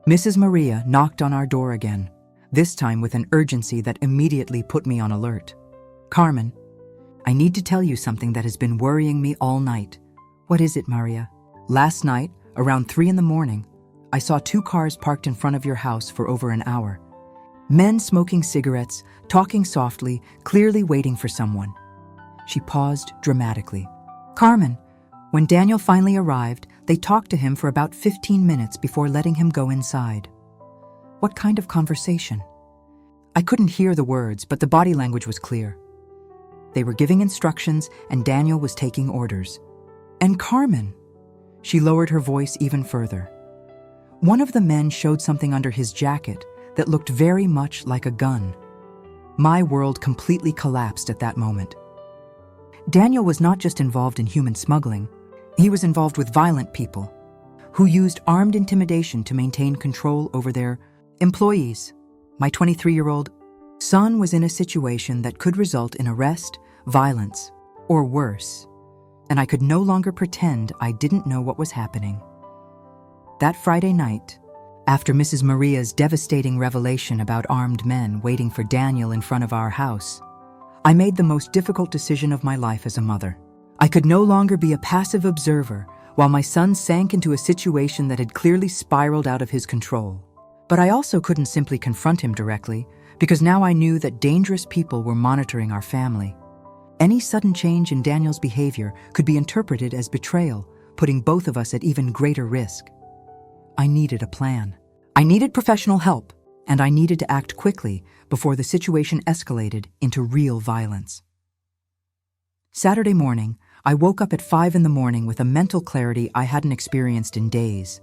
Mrs. Maria knocked on our door again, this time with an urgency that immediately put me on alert. Carmen, I need to tell you something that has been worrying me all night. What is it, Maria? Last night, around 3 in the morning, I saw 2 cars parked in front of your house for over an hour. Men smoking cigarettes, talking softly, clearly waiting for someone. She paused dramatically. Carmen, when Daniel finally arrived, they talked to him for about 15 minutes before letting him go inside. What kind of conversation? I couldn't hear the words, but the body language was clear. They were giving instructions, and Daniel was taking orders. And Carmen, she lowered her voice even further. One of the men showed something under his jacket that looked very much like a gun. My world completely collapsed at that moment. Daniel was not just involved in human smuggling, he was involved with violent people who used armed intimidation to maintain control over their employees. My 23-year-old son was in a situation that could result in arrest, violence, or worse, and I could no longer pretend I didn't know what was happening. That Friday night, after Mrs. Maria's devastating revelation about armed men waiting for Daniel in front of our house, I made the most difficult decision of my life as a mother. I could no longer be a passive observer while my son sank into a situation that had clearly spiraled out of his control. But I also couldn't simply confront him directly, because now I knew that dangerous people were monitoring our family. Any sudden change in Daniel's behavior could be interpreted as betrayal, putting both of us at even greater risk. I needed a plan. I needed professional help, and I needed to act quickly before the situation escalated into real violence. Saturday morning, I woke up at 5 in the morning with a mental clarity I hadn't experienced in days.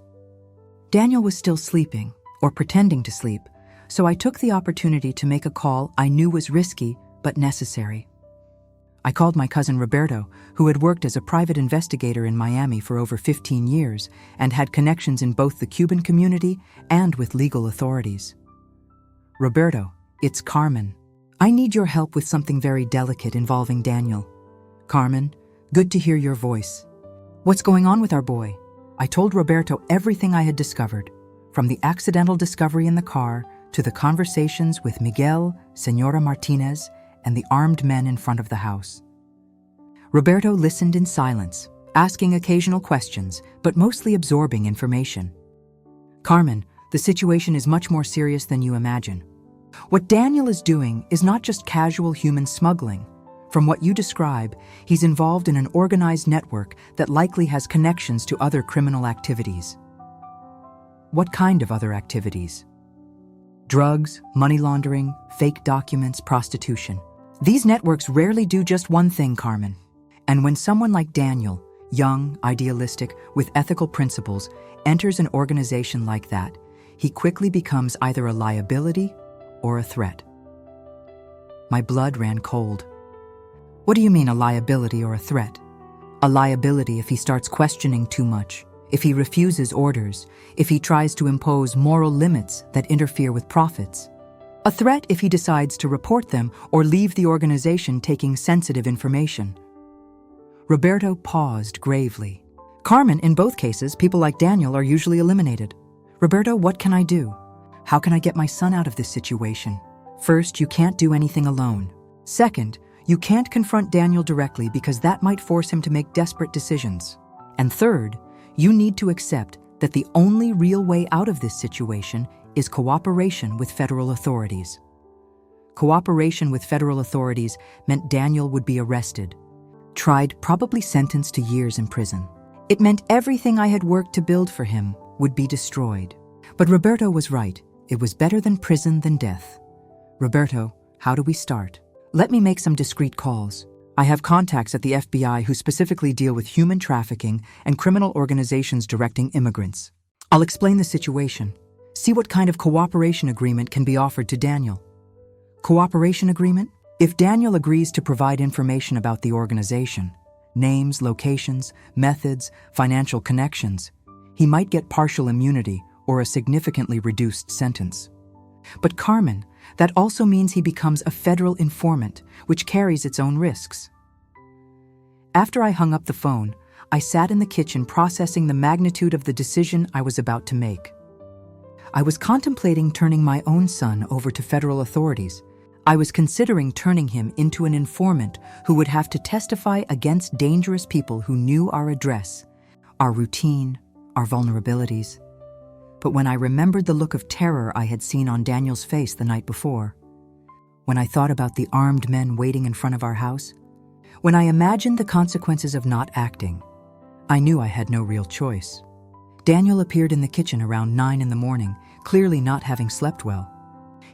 Daniel was still sleeping, or pretending to sleep, so I took the opportunity to make a call I knew was risky but necessary. I called my cousin Roberto, who had worked as a private investigator in Miami for over 15 years and had connections in both the Cuban community and with legal authorities. Roberto, it's Carmen. I need your help with something very delicate involving Daniel. Carmen, good to hear your voice. What's going on with our boy? I told Roberto everything I had discovered, from the accidental discovery in the car to the conversations with Miguel, Senora Martinez, and the armed men in front of the house. Roberto listened in silence, asking occasional questions, but mostly absorbing information. Carmen, the situation is much more serious than you imagine. What Daniel is doing is not just casual human smuggling. From what you describe, he's involved in an organized network that likely has connections to other criminal activities. What kind of other activities? Drugs, money laundering, fake documents, prostitution. These networks rarely do just one thing, Carmen. And when someone like Daniel, young, idealistic, with ethical principles, enters an organization like that, he quickly becomes either a liability or a threat. My blood ran cold. What do you mean, a liability or a threat? A liability if he starts questioning too much, if he refuses orders, if he tries to impose moral limits that interfere with profits. A threat if he decides to report them or leave the organization taking sensitive information. Roberto paused gravely. Carmen, in both cases, people like Daniel are usually eliminated. Roberto, what can I do? How can I get my son out of this situation? First, you can't do anything alone. Second, you can't confront Daniel directly because that might force him to make desperate decisions. And third, you need to accept that the only real way out of this situation is cooperation with federal authorities. Cooperation with federal authorities meant Daniel would be arrested, tried, probably sentenced to years in prison. It meant everything I had worked to build for him would be destroyed. But Roberto was right. It was better than prison than death. Roberto, how do we start? Let me make some discreet calls. I have contacts at the FBI who specifically deal with human trafficking and criminal organizations directing immigrants. I'll explain the situation. See what kind of cooperation agreement can be offered to Daniel. Cooperation agreement? If Daniel agrees to provide information about the organization, names, locations, methods, financial connections, he might get partial immunity or a significantly reduced sentence. But Carmen, that also means he becomes a federal informant, which carries its own risks. After I hung up the phone, I sat in the kitchen processing the magnitude of the decision I was about to make. I was contemplating turning my own son over to federal authorities. I was considering turning him into an informant who would have to testify against dangerous people who knew our address, our routine, our vulnerabilities. But when I remembered the look of terror I had seen on Daniel's face the night before, when I thought about the armed men waiting in front of our house, when I imagined the consequences of not acting, I knew I had no real choice. Daniel appeared in the kitchen around 9 a.m, clearly not having slept well.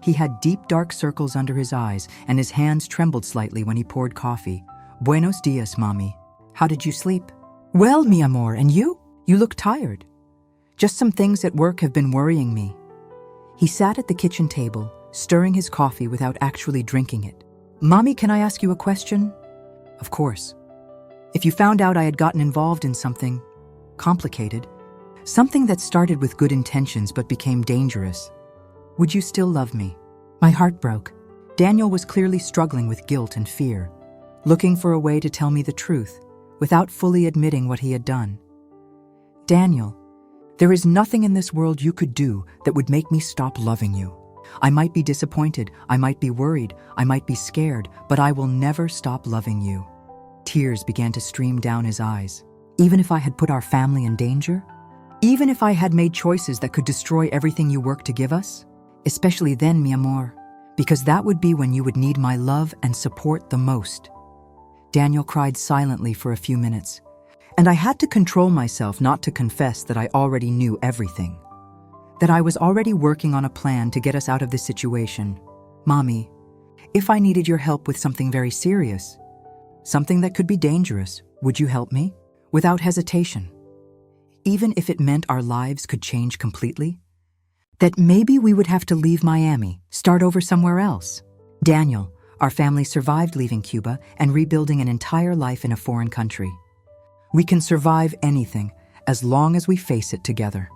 He had deep dark circles under his eyes and his hands trembled slightly when he poured coffee. Buenos dias, mommy. How did you sleep? Well, mi amor, and you? You look tired. Just some things at work have been worrying me. He sat at the kitchen table, stirring his coffee without actually drinking it. Mommy, can I ask you a question? Of course. If you found out I had gotten involved in something complicated, something that started with good intentions but became dangerous, would you still love me? My heart broke. Daniel was clearly struggling with guilt and fear, looking for a way to tell me the truth without fully admitting what he had done. Daniel, there is nothing in this world you could do that would make me stop loving you. I might be disappointed, I might be worried, I might be scared, but I will never stop loving you. Tears began to stream down his eyes. Even if I had put our family in danger? Even if I had made choices that could destroy everything you worked to give us? Especially then, mi amor, because that would be when you would need my love and support the most. Daniel cried silently for a few minutes, and I had to control myself not to confess that I already knew everything, that I was already working on a plan to get us out of this situation. Mommy, if I needed your help with something very serious, something that could be dangerous, would you help me? Without hesitation. Even if it meant our lives could change completely? That maybe we would have to leave Miami, start over somewhere else. Daniel, our family survived leaving Cuba and rebuilding an entire life in a foreign country. We can survive anything as long as we face it together.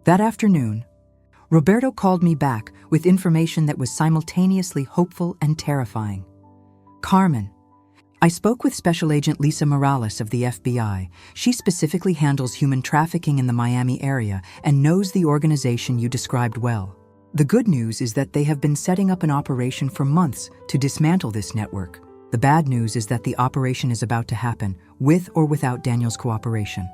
That afternoon, Roberto called me back with information that was simultaneously hopeful and terrifying. Carmen, I spoke with Special Agent Lisa Morales of the FBI. She specifically handles human trafficking in the Miami area and knows the organization you described well. The good news is that they have been setting up an operation for months to dismantle this network. The bad news is that the operation is about to happen, with or without Daniel's cooperation.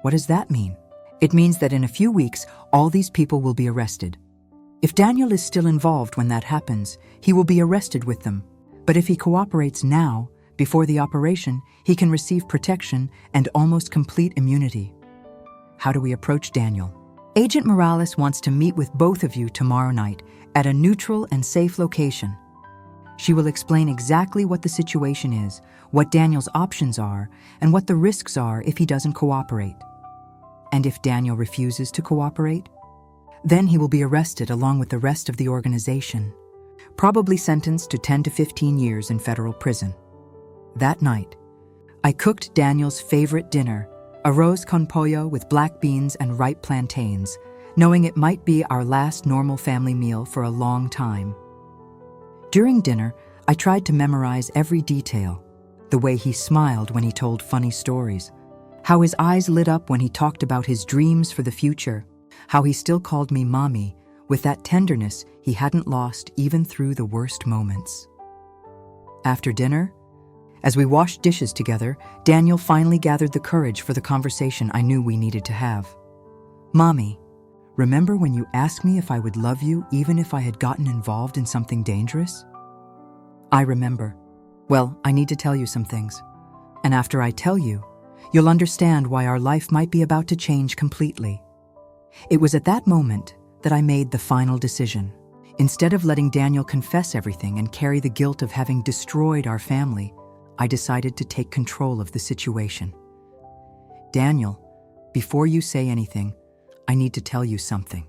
What does that mean? It means that in a few weeks, all these people will be arrested. If Daniel is still involved when that happens, he will be arrested with them. But if he cooperates now, before the operation, he can receive protection and almost complete immunity. How do we approach Daniel? Agent Morales wants to meet with both of you tomorrow night at a neutral and safe location. She will explain exactly what the situation is, what Daniel's options are, and what the risks are if he doesn't cooperate. And if Daniel refuses to cooperate, then he will be arrested along with the rest of the organization, probably sentenced to 10 to 15 years in federal prison. That night, I cooked Daniel's favorite dinner, arroz con pollo with black beans and ripe plantains, knowing it might be our last normal family meal for a long time. During dinner, I tried to memorize every detail, the way he smiled when he told funny stories, how his eyes lit up when he talked about his dreams for the future, how he still called me mommy with that tenderness he hadn't lost even through the worst moments. After dinner, as we washed dishes together, Daniel finally gathered the courage for the conversation I knew we needed to have. Mommy, remember when you asked me if I would love you even if I had gotten involved in something dangerous? I remember. Well, I need to tell you some things. And after I tell you, you'll understand why our life might be about to change completely. It was at that moment that I made the final decision. Instead of letting Daniel confess everything and carry the guilt of having destroyed our family, I decided to take control of the situation. Daniel, before you say anything, I need to tell you something.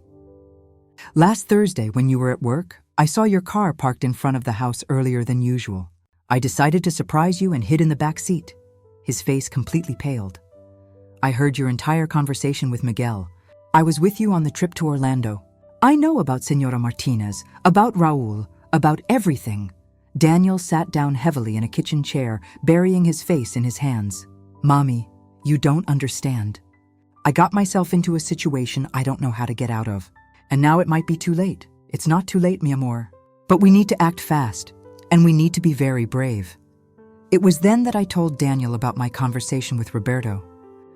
Last Thursday, when you were at work, I saw your car parked in front of the house earlier than usual. I decided to surprise you and hid in the back seat. His face completely paled. I heard your entire conversation with Miguel. I was with you on the trip to Orlando. I know about Senora Martinez, about Raul, about everything. Daniel sat down heavily in a kitchen chair, burying his face in his hands. Mommy, you don't understand. I got myself into a situation I don't know how to get out of. And now it might be too late. It's not too late, mi amor. But we need to act fast, and we need to be very brave. It was then that I told Daniel about my conversation with Roberto,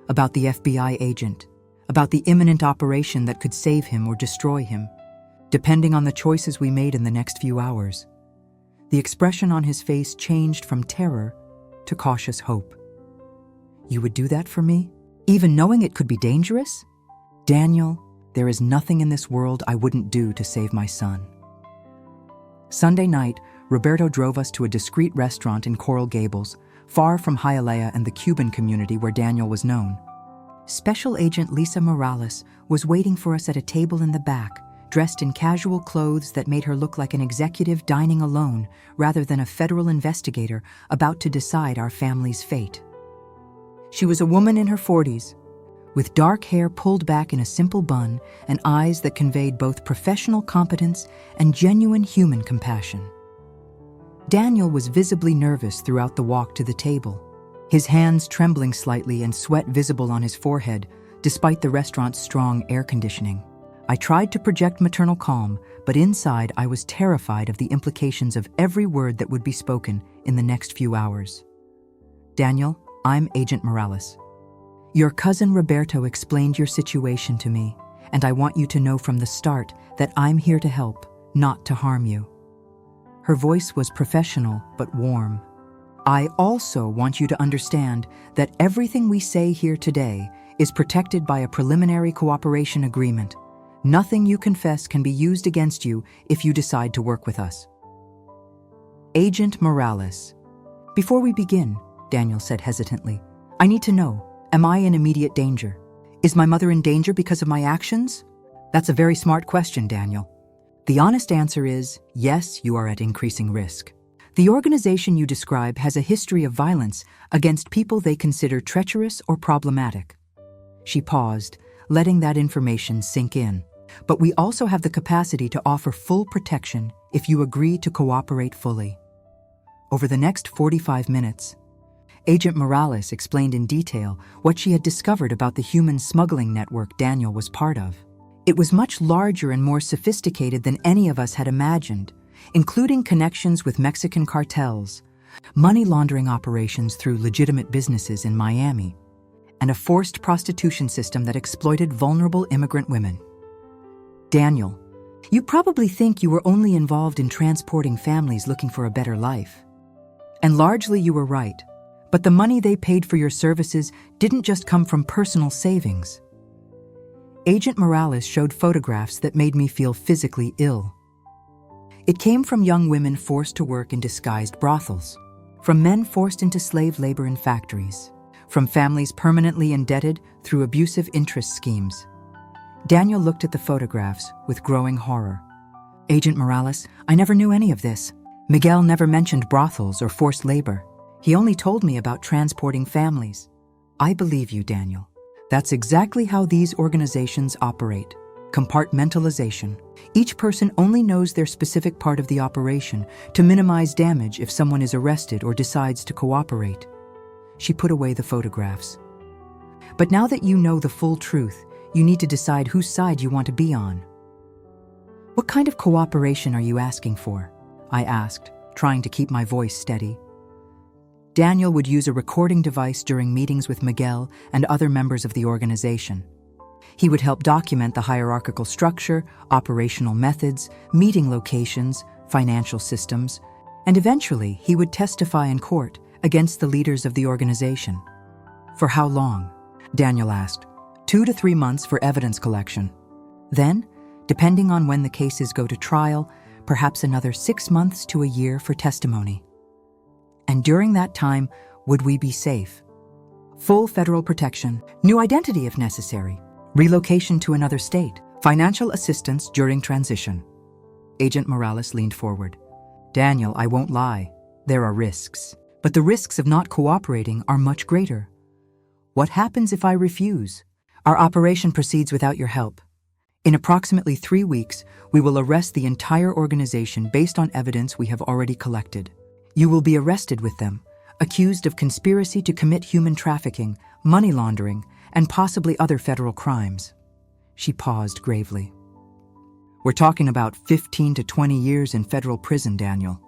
about the FBI agent, about the imminent operation that could save him or destroy him, depending on the choices we made in the next few hours. The expression on his face changed from terror to cautious hope. You would do that for me, even knowing it could be dangerous? Daniel, there is nothing in this world I wouldn't do to save my son. Sunday night, Roberto drove us to a discreet restaurant in Coral Gables, far from Hialeah and the Cuban community where Daniel was known. Special Agent Lisa Morales was waiting for us at a table in the back, dressed in casual clothes that made her look like an executive dining alone rather than a federal investigator about to decide our family's fate. She was a woman in her 40s, with dark hair pulled back in a simple bun and eyes that conveyed both professional competence and genuine human compassion. Daniel was visibly nervous throughout the walk to the table, his hands trembling slightly and sweat visible on his forehead, despite the restaurant's strong air conditioning. I tried to project maternal calm, but inside I was terrified of the implications of every word that would be spoken in the next few hours. Daniel, I'm Agent Morales. Your cousin Roberto explained your situation to me, and I want you to know from the start that I'm here to help, not to harm you. Her voice was professional but warm. I also want you to understand that everything we say here today is protected by a preliminary cooperation agreement. Nothing you confess can be used against you if you decide to work with us. Agent Morales. Before we begin, Daniel said hesitantly, I need to know, am I in immediate danger? Is my mother in danger because of my actions? That's a very smart question, Daniel. The honest answer is, yes, you are at increasing risk. The organization you describe has a history of violence against people they consider treacherous or problematic. She paused, letting that information sink in. But we also have the capacity to offer full protection if you agree to cooperate fully. Over the next 45 minutes, Agent Morales explained in detail what she had discovered about the human smuggling network Daniel was part of. It was much larger and more sophisticated than any of us had imagined, including connections with Mexican cartels, money laundering operations through legitimate businesses in Miami, and a forced prostitution system that exploited vulnerable immigrant women. Daniel, you probably think you were only involved in transporting families looking for a better life. And largely you were right. But the money they paid for your services didn't just come from personal savings. Agent Morales showed photographs that made me feel physically ill. It came from young women forced to work in disguised brothels, from men forced into slave labor in factories, from families permanently indebted through abusive interest schemes. Daniel looked at the photographs with growing horror. Agent Morales, I never knew any of this. Miguel never mentioned brothels or forced labor. He only told me about transporting families. I believe you, Daniel. That's exactly how these organizations operate. Compartmentalization. Each person only knows their specific part of the operation to minimize damage if someone is arrested or decides to cooperate. She put away the photographs. But now that you know the full truth, you need to decide whose side you want to be on. What kind of cooperation are you asking for? I asked, trying to keep my voice steady. Daniel would use a recording device during meetings with Miguel and other members of the organization. He would help document the hierarchical structure, operational methods, meeting locations, financial systems, and eventually he would testify in court against the leaders of the organization. For how long? Daniel asked. 2 to 3 months for evidence collection. Then, depending on when the cases go to trial, perhaps another 6 months to a year for testimony. And during that time, would we be safe? Full federal protection, new identity if necessary, relocation to another state, financial assistance during transition. Agent Morales leaned forward. Daniel, I won't lie. There are risks. But the risks of not cooperating are much greater. What happens if I refuse? Our operation proceeds without your help. In approximately 3 weeks, we will arrest the entire organization based on evidence we have already collected. You will be arrested with them, accused of conspiracy to commit human trafficking, money laundering, and possibly other federal crimes. She paused gravely. We're talking about 15 to 20 years in federal prison, Daniel.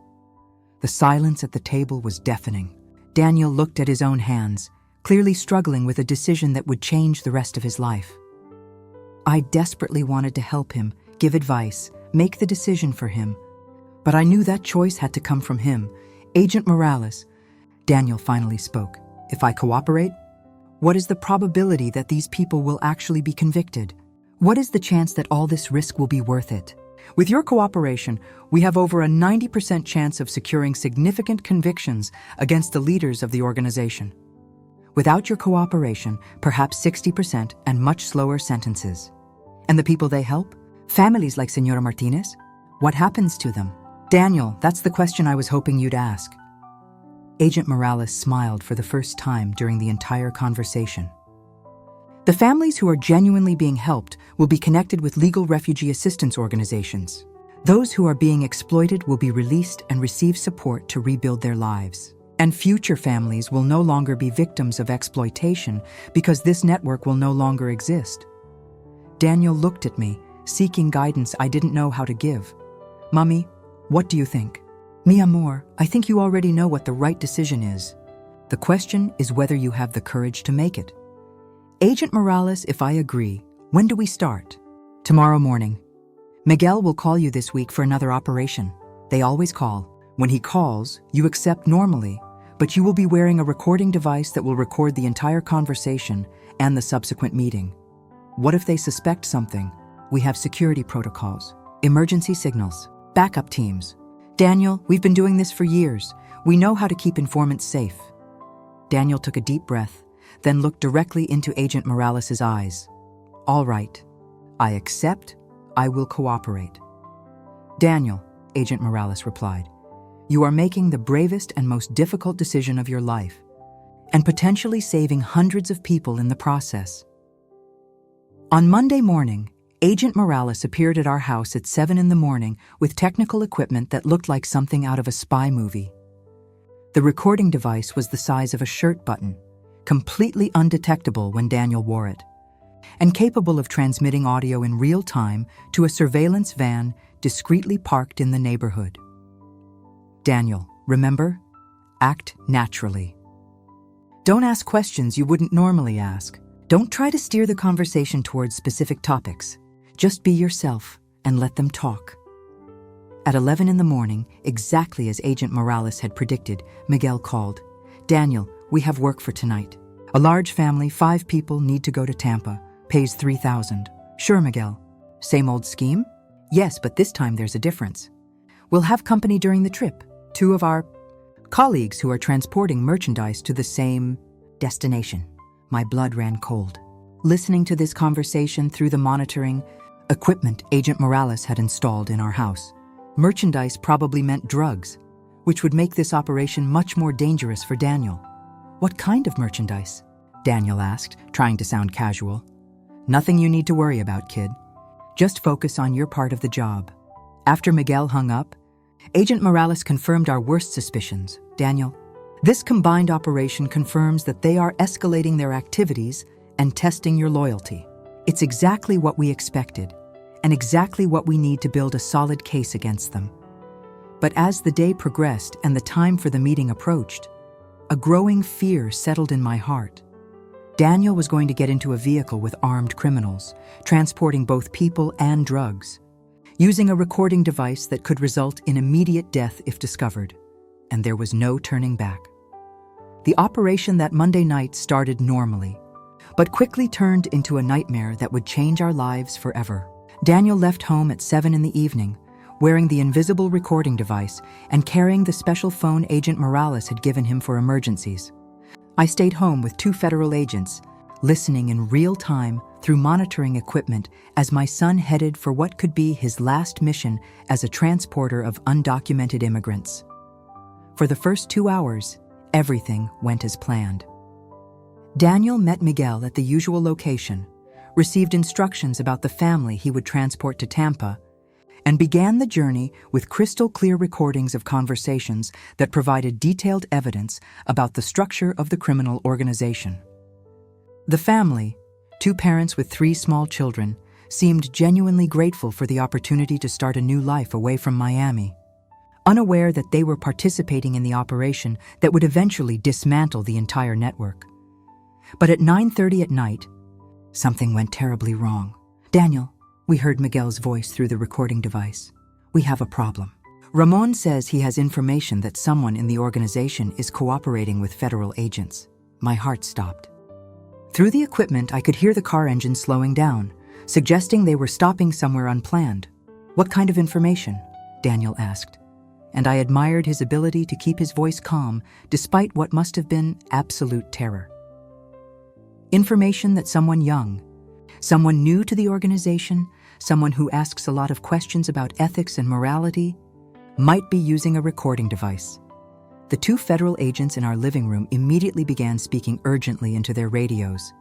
The silence at the table was deafening. Daniel looked at his own hands, clearly struggling with a decision that would change the rest of his life. I desperately wanted to help him, give advice, make the decision for him. But I knew that choice had to come from him. Agent Morales, Daniel finally spoke. If I cooperate, what is the probability that these people will actually be convicted? What is the chance that all this risk will be worth it? With your cooperation, we have over a 90% chance of securing significant convictions against the leaders of the organization. Without your cooperation, perhaps 60% and much slower sentences. And the people they help? Families like Senora Martinez? What happens to them? Daniel, that's the question I was hoping you'd ask. Agent Morales smiled for the first time during the entire conversation. The families who are genuinely being helped will be connected with legal refugee assistance organizations. Those who are being exploited will be released and receive support to rebuild their lives. And future families will no longer be victims of exploitation because this network will no longer exist. Daniel looked at me, seeking guidance I didn't know how to give. Mommy, what do you think? Mi amor, I think you already know what the right decision is. The question is whether you have the courage to make it. Agent Morales, if I agree, when do we start? Tomorrow morning. Miguel will call you this week for another operation. They always call. When he calls, you accept normally, but you will be wearing a recording device that will record the entire conversation and the subsequent meeting. What if they suspect something? We have security protocols, emergency signals, backup teams. Daniel, we've been doing this for years. We know how to keep informants safe. Daniel took a deep breath, then looked directly into Agent Morales' eyes. All right. I accept. I will cooperate. Daniel, Agent Morales replied, you are making the bravest and most difficult decision of your life, and potentially saving hundreds of people in the process. On Monday morning, Agent Morales appeared at our house at 7 a.m. with technical equipment that looked like something out of a spy movie. The recording device was the size of a shirt button, completely undetectable when Daniel wore it, and capable of transmitting audio in real time to a surveillance van discreetly parked in the neighborhood. Daniel, remember? Act naturally. Don't ask questions you wouldn't normally ask. Don't try to steer the conversation towards specific topics. Just be yourself and let them talk. At 11 a.m, exactly as Agent Morales had predicted, Miguel called. Daniel, we have work for tonight. A large family, 5 people, need to go to Tampa, pays $3,000. Sure, Miguel. Same old scheme? Yes, but this time there's a difference. We'll have company during the trip. 2 of our colleagues who are transporting merchandise to the same destination. My blood ran cold. Listening to this conversation through the monitoring equipment Agent Morales had installed in our house. Merchandise probably meant drugs, which would make this operation much more dangerous for Daniel. What kind of merchandise? Daniel asked, trying to sound casual. Nothing you need to worry about, kid. Just focus on your part of the job. After Miguel hung up, Agent Morales confirmed our worst suspicions. Daniel, this combined operation confirms that they are escalating their activities and testing your loyalty. It's exactly what we expected, and exactly what we need to build a solid case against them. But as the day progressed and the time for the meeting approached, a growing fear settled in my heart. Daniel was going to get into a vehicle with armed criminals, transporting both people and drugs, using a recording device that could result in immediate death if discovered, and there was no turning back. The operation that Monday night started normally, but quickly turned into a nightmare that would change our lives forever. Daniel left home at 7 in the evening, wearing the invisible recording device and carrying the special phone Agent Morales had given him for emergencies. I stayed home with 2 federal agents, listening in real time through monitoring equipment as my son headed for what could be his last mission as a transporter of undocumented immigrants. For the first 2 hours, everything went as planned. Daniel met Miguel at the usual location, received instructions about the family he would transport to Tampa, and began the journey with crystal-clear recordings of conversations that provided detailed evidence about the structure of the criminal organization. The family, 2 parents with 3 small children, seemed genuinely grateful for the opportunity to start a new life away from Miami, unaware that they were participating in the operation that would eventually dismantle the entire network. But at 9:30 at night, something went terribly wrong. Daniel, we heard Miguel's voice through the recording device. We have a problem. Ramon says he has information that someone in the organization is cooperating with federal agents. My heart stopped. Through the equipment, I could hear the car engine slowing down, suggesting they were stopping somewhere unplanned. What kind of information? Daniel asked. And I admired his ability to keep his voice calm despite what must have been absolute terror. Information that someone young, someone new to the organization, someone who asks a lot of questions about ethics and morality, might be using a recording device. The 2 federal agents in our living room immediately began speaking urgently into their radios,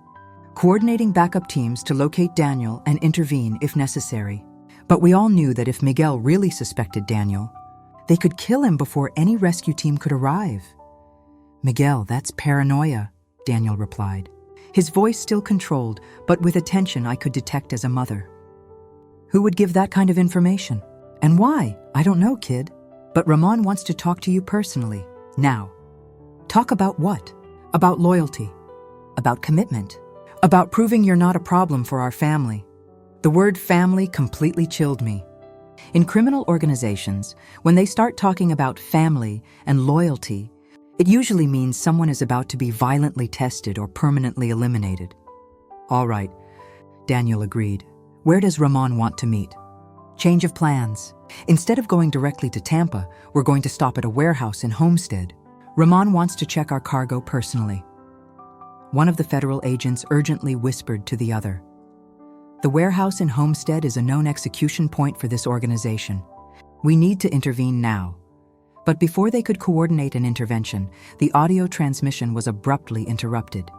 coordinating backup teams to locate Daniel and intervene if necessary. But we all knew that if Miguel really suspected Daniel, they could kill him before any rescue team could arrive. Miguel, that's paranoia, Daniel replied. His voice still controlled, but with a tension I could detect as a mother. Who would give that kind of information? And why? I don't know, kid. But Ramon wants to talk to you personally. Now. Talk about what? About loyalty. About commitment. About proving you're not a problem for our family. The word family completely chilled me. In criminal organizations, when they start talking about family and loyalty, it usually means someone is about to be violently tested or permanently eliminated. All right, Daniel agreed. Where does Ramon want to meet? Change of plans. Instead of going directly to Tampa, we're going to stop at a warehouse in Homestead. Ramon wants to check our cargo personally. One of the federal agents urgently whispered to the other. The warehouse in Homestead is a known execution point for this organization. We need to intervene now. But before they could coordinate an intervention, the audio transmission was abruptly interrupted.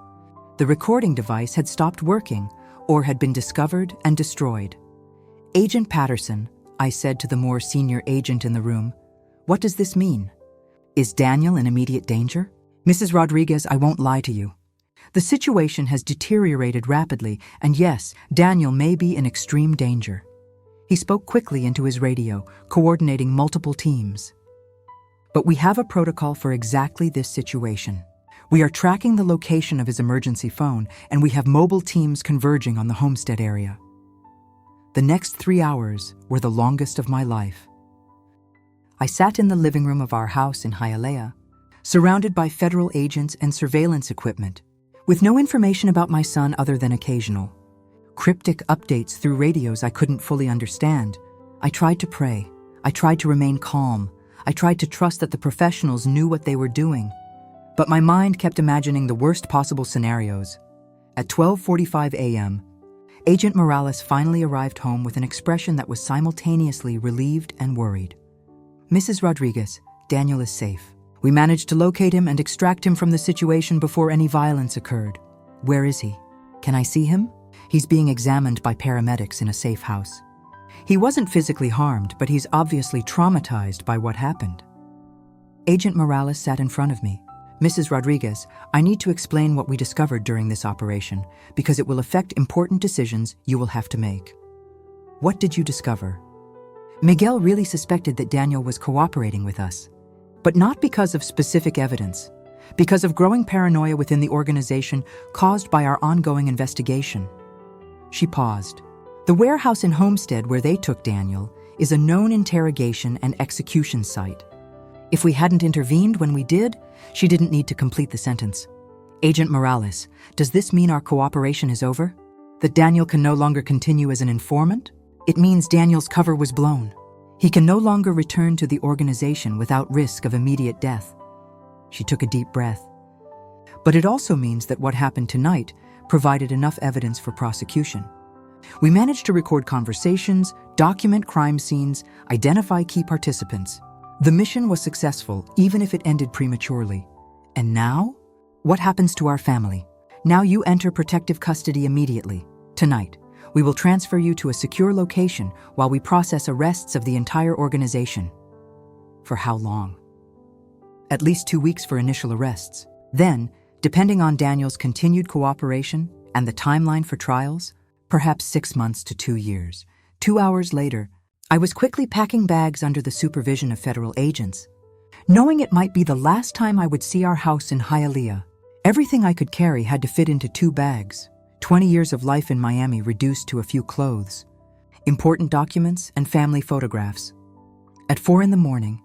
The recording device had stopped working or had been discovered and destroyed. Agent Patterson, I said to the more senior agent in the room, what does this mean? Is Daniel in immediate danger? Mrs. Rodriguez, I won't lie to you. The situation has deteriorated rapidly, and yes, Daniel may be in extreme danger. He spoke quickly into his radio, coordinating multiple teams. But we have a protocol for exactly this situation. We are tracking the location of his emergency phone, and we have mobile teams converging on the Homestead area. The next 3 hours were the longest of my life. I sat in the living room of our house in Hialeah, surrounded by federal agents and surveillance equipment, with no information about my son other than occasional. cryptic updates through radios I couldn't fully understand. I tried to pray. I tried to remain calm. I tried to trust that the professionals knew what they were doing. But my mind kept imagining the worst possible scenarios. At 12:45 a.m., Agent Morales finally arrived home with an expression that was simultaneously relieved and worried. "Mrs. Rodriguez, Daniel is safe. We managed to locate him and extract him from the situation before any violence occurred. Where is he? Can I see him? He's being examined by paramedics in a safe house. He wasn't physically harmed, but he's obviously traumatized by what happened." Agent Morales sat in front of me. "Mrs. Rodriguez, I need to explain what we discovered during this operation because it will affect important decisions you will have to make." "What did you discover?" Miguel really suspected that Daniel was cooperating with us, but not because of specific evidence, because of growing paranoia within the organization caused by our ongoing investigation. She paused. "The warehouse in Homestead where they took Daniel is a known interrogation and execution site. If we hadn't intervened when we did, she didn't need to complete the sentence. Agent Morales, does this mean our cooperation is over? That Daniel can no longer continue as an informant? It means Daniel's cover was blown. He can no longer return to the organization without risk of immediate death." She took a deep breath. "But it also means that what happened tonight provided enough evidence for prosecution. We managed to record conversations, document crime scenes, identify key participants. The mission was successful, even if it ended prematurely. And now? What happens to our family? Now you enter protective custody immediately. Tonight, we will transfer you to a secure location while we process arrests of the entire organization." "For how long?" "At least 2 weeks for initial arrests. Then, depending on Daniel's continued cooperation and the timeline for trials, perhaps 6 months to 2 years. 2 hours later, I was quickly packing bags under the supervision of federal agents, knowing it might be the last time I would see our house in Hialeah. Everything I could carry had to fit into 2 bags, 20 years of life in Miami reduced to a few clothes, important documents, and family photographs. At 4 a.m,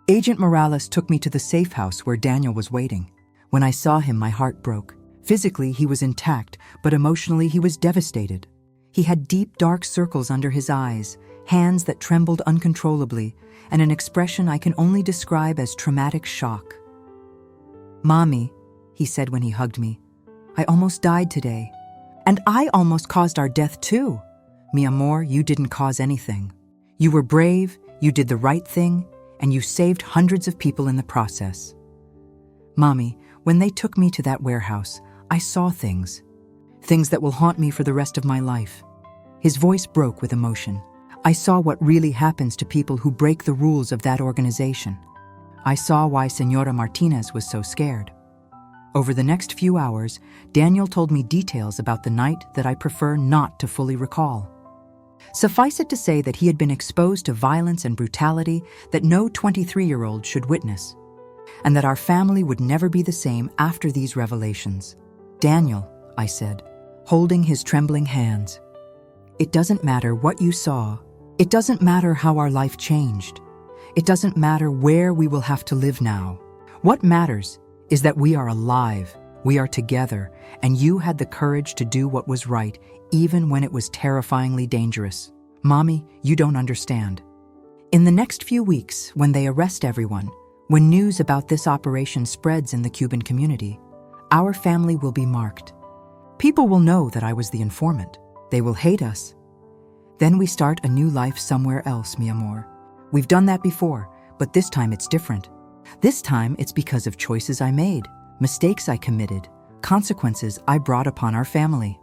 Agent Morales took me to the safe house where Daniel was waiting. When I saw him, my heart broke. Physically, he was intact, but emotionally, he was devastated. He had deep, dark circles under his eyes, hands that trembled uncontrollably, and an expression I can only describe as traumatic shock. "Mommy," he said when he hugged me, "I almost died today. And I almost caused our death too. Mi amor, you didn't cause anything. You were brave, you did the right thing, and you saved hundreds of people in the process." "Mommy, when they took me to that warehouse, I saw things that will haunt me for the rest of my life." His voice broke with emotion. "I saw what really happens to people who break the rules of that organization. I saw why Senora Martinez was so scared." Over the next few hours, Daniel told me details about the night that I prefer not to fully recall. Suffice it to say that he had been exposed to violence and brutality that no 23-year-old should witness, and that our family would never be the same after these revelations. "Daniel," I said, holding his trembling hands, "it doesn't matter what you saw. It doesn't matter how our life changed. It doesn't matter where we will have to live now. What matters is that we are alive, we are together, and you had the courage to do what was right, even when it was terrifyingly dangerous. Mommy, you don't understand." In the next few weeks, when they arrest everyone, when news about this operation spreads in the Cuban community, our family will be marked. People will know that I was the informant. They will hate us. Then we start a new life somewhere else, mi amor. We've done that before, but this time it's different. This time it's because of choices I made, mistakes I committed, consequences I brought upon our family.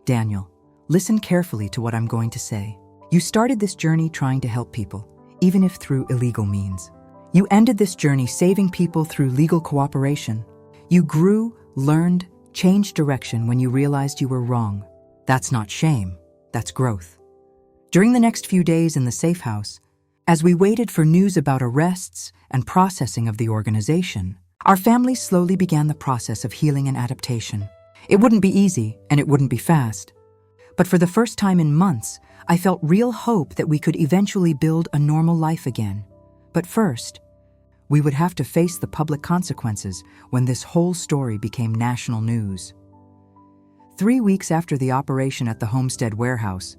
Daniel, listen carefully to what I'm going to say. You started this journey trying to help people, even if through illegal means. You ended this journey saving people through legal cooperation. You grew, learned, changed direction when you realized you were wrong. That's not shame, that's growth. During the next few days in the safe house, as we waited for news about arrests and processing of the organization, our family slowly began the process of healing and adaptation. It wouldn't be easy, and it wouldn't be fast. But for the first time in months, I felt real hope that we could eventually build a normal life again. But first, we would have to face the public consequences when this whole story became national news. 3 weeks after the operation at the Homestead warehouse,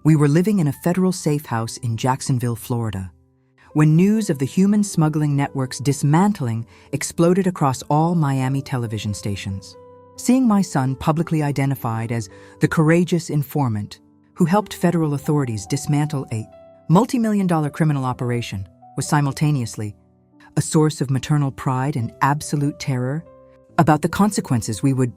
we were living in a federal safe house in Jacksonville, Florida, when news of the human smuggling network's dismantling exploded across all Miami television stations. Seeing my son publicly identified as the courageous informant who helped federal authorities dismantle a multi-million-dollar criminal operation was simultaneously a source of maternal pride and absolute terror about the consequences we would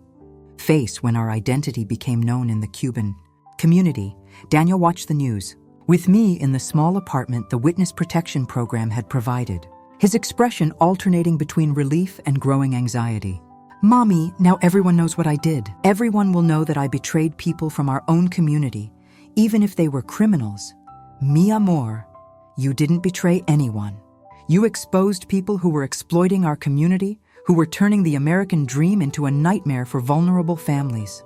face when our identity became known in the Cuban community. Daniel watched the news, with me in the small apartment the Witness Protection Program had provided, his expression alternating between relief and growing anxiety. "Mommy, now everyone knows what I did. Everyone will know that I betrayed people from our own community, even if they were criminals. Mi amor, you didn't betray anyone. You exposed people who were exploiting our community, who were turning the American dream into a nightmare for vulnerable families."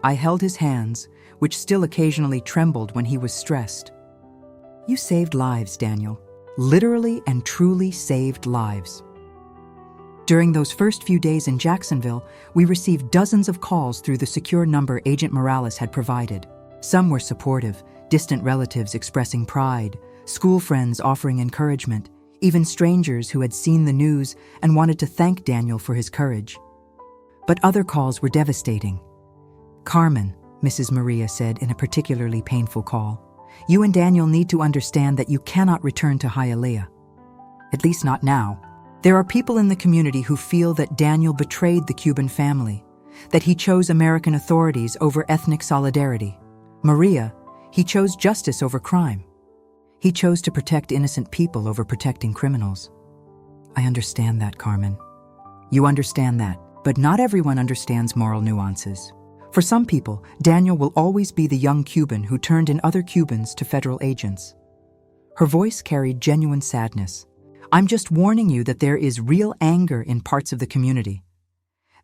I held his hands, which still occasionally trembled when he was stressed. "You saved lives, Daniel. Literally and truly saved lives." During those first few days in Jacksonville, we received dozens of calls through the secure number Agent Morales had provided. Some were supportive, distant relatives expressing pride, school friends offering encouragement, even strangers who had seen the news and wanted to thank Daniel for his courage. But other calls were devastating. "Carmen," Mrs. Maria said in a particularly painful call, "you and Daniel need to understand that you cannot return to Hialeah. At least not now. There are people in the community who feel that Daniel betrayed the Cuban family, that he chose American authorities over ethnic solidarity. Maria, he chose justice over crime. He chose to protect innocent people over protecting criminals." "I understand that, Carmen. You understand that, but not everyone understands moral nuances. For some people, Daniel will always be the young Cuban who turned in other Cubans to federal agents." Her voice carried genuine sadness. "I'm just warning you that there is real anger in parts of the community."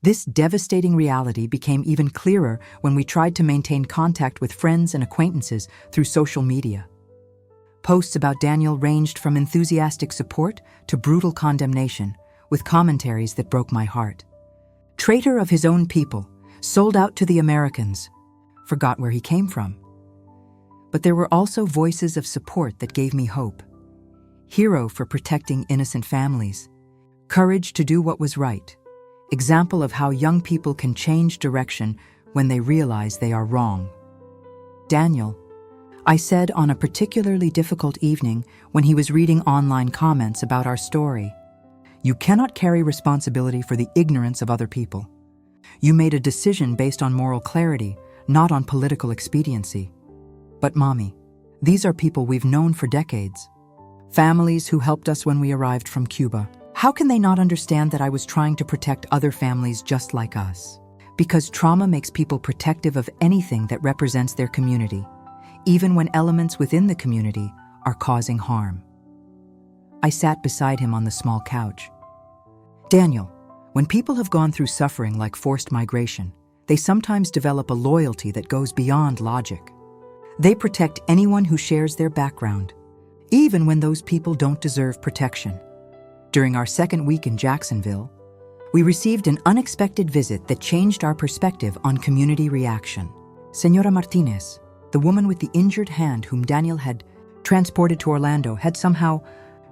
This devastating reality became even clearer when we tried to maintain contact with friends and acquaintances through social media. Posts about Daniel ranged from enthusiastic support to brutal condemnation, with commentaries that broke my heart. "Traitor of his own people, sold out to the Americans, forgot where he came from." But there were also voices of support that gave me hope. "Hero for protecting innocent families. Courage to do what was right. Example of how young people can change direction when they realize they are wrong." "Daniel," I said on a particularly difficult evening when he was reading online comments about our story, "you cannot carry responsibility for the ignorance of other people. You made a decision based on moral clarity, not on political expediency. But Mommy, these are people we've known for decades. Families who helped us when we arrived from Cuba. How can they not understand that I was trying to protect other families just like us? Because trauma makes people protective of anything that represents their community, even when elements within the community are causing harm." I sat beside him on the small couch. "Daniel, when people have gone through suffering like forced migration, they sometimes develop a loyalty that goes beyond logic. They protect anyone who shares their background, even when those people don't deserve protection. During our second week in Jacksonville, we received an unexpected visit that changed our perspective on community reaction. Señora Martinez, the woman with the injured hand whom Daniel had transported to Orlando, had somehow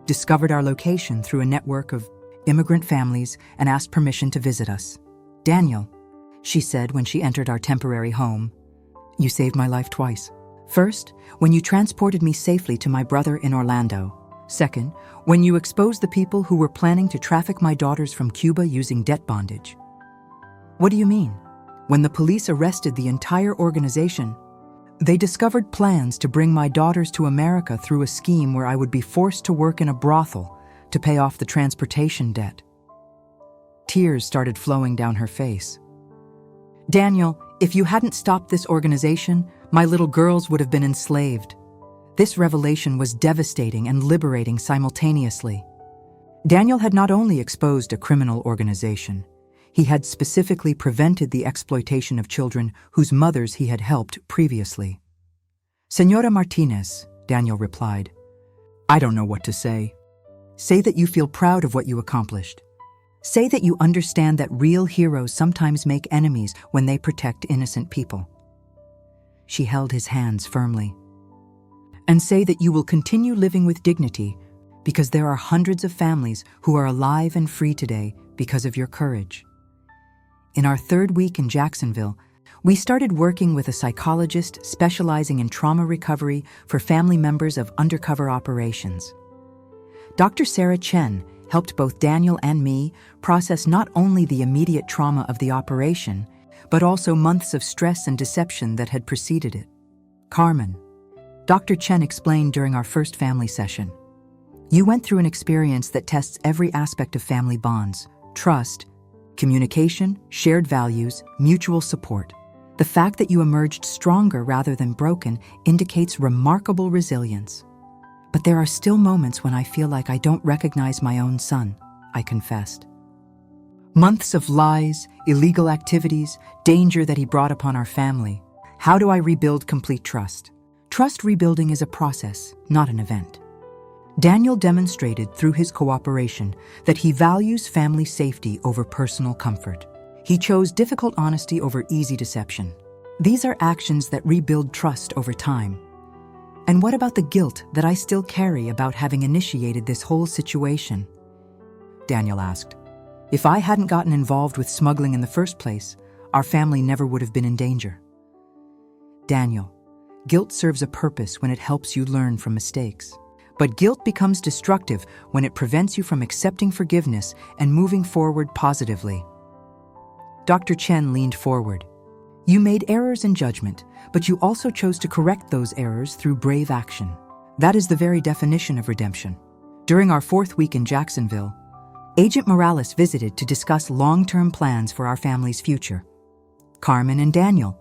discovered our location through a network of immigrant families and asked permission to visit us. "Daniel," she said when she entered our temporary home, "you saved my life twice. First, when you transported me safely to my brother in Orlando. Second, when you exposed the people who were planning to traffic my daughters from Cuba using debt bondage." "What do you mean?" "When the police arrested the entire organization, they discovered plans to bring my daughters to America through a scheme where I would be forced to work in a brothel to pay off the transportation debt." Tears started flowing down her face. "Daniel, if you hadn't stopped this organization, my little girls would have been enslaved." This revelation was devastating and liberating simultaneously. Daniel had not only exposed a criminal organization, he had specifically prevented the exploitation of children whose mothers he had helped previously. "Señora Martinez," Daniel replied, "I don't know what to say. Say that you feel proud of what you accomplished. Say that you understand that real heroes sometimes make enemies when they protect innocent people. She held his hands firmly. And say that you will continue living with dignity because there are hundreds of families who are alive and free today because of your courage. In our third week in Jacksonville, we started working with a psychologist specializing in trauma recovery for family members of undercover operations. Dr. Sarah Chen helped both Daniel and me process not only the immediate trauma of the operation, but also months of stress and deception that had preceded it. Carmen, Dr. Chen explained during our first family session, you went through an experience that tests every aspect of family bonds: trust, communication, shared values, mutual support. The fact that you emerged stronger rather than broken indicates remarkable resilience. But there are still moments when I feel like I don't recognize my own son, I confessed. Months of lies, illegal activities, danger that he brought upon our family. How do I rebuild complete trust? Trust rebuilding is a process, not an event. Daniel demonstrated through his cooperation that he values family safety over personal comfort. He chose difficult honesty over easy deception. These are actions that rebuild trust over time. And what about the guilt that I still carry about having initiated this whole situation? Daniel asked. If I hadn't gotten involved with smuggling in the first place, our family never would have been in danger. Daniel, guilt serves a purpose when it helps you learn from mistakes. But guilt becomes destructive when it prevents you from accepting forgiveness and moving forward positively. Dr. Chen leaned forward. You made errors in judgment, but you also chose to correct those errors through brave action. That is the very definition of redemption. During our fourth week in Jacksonville, Agent Morales visited to discuss long-term plans for our family's future. Carmen and Daniel,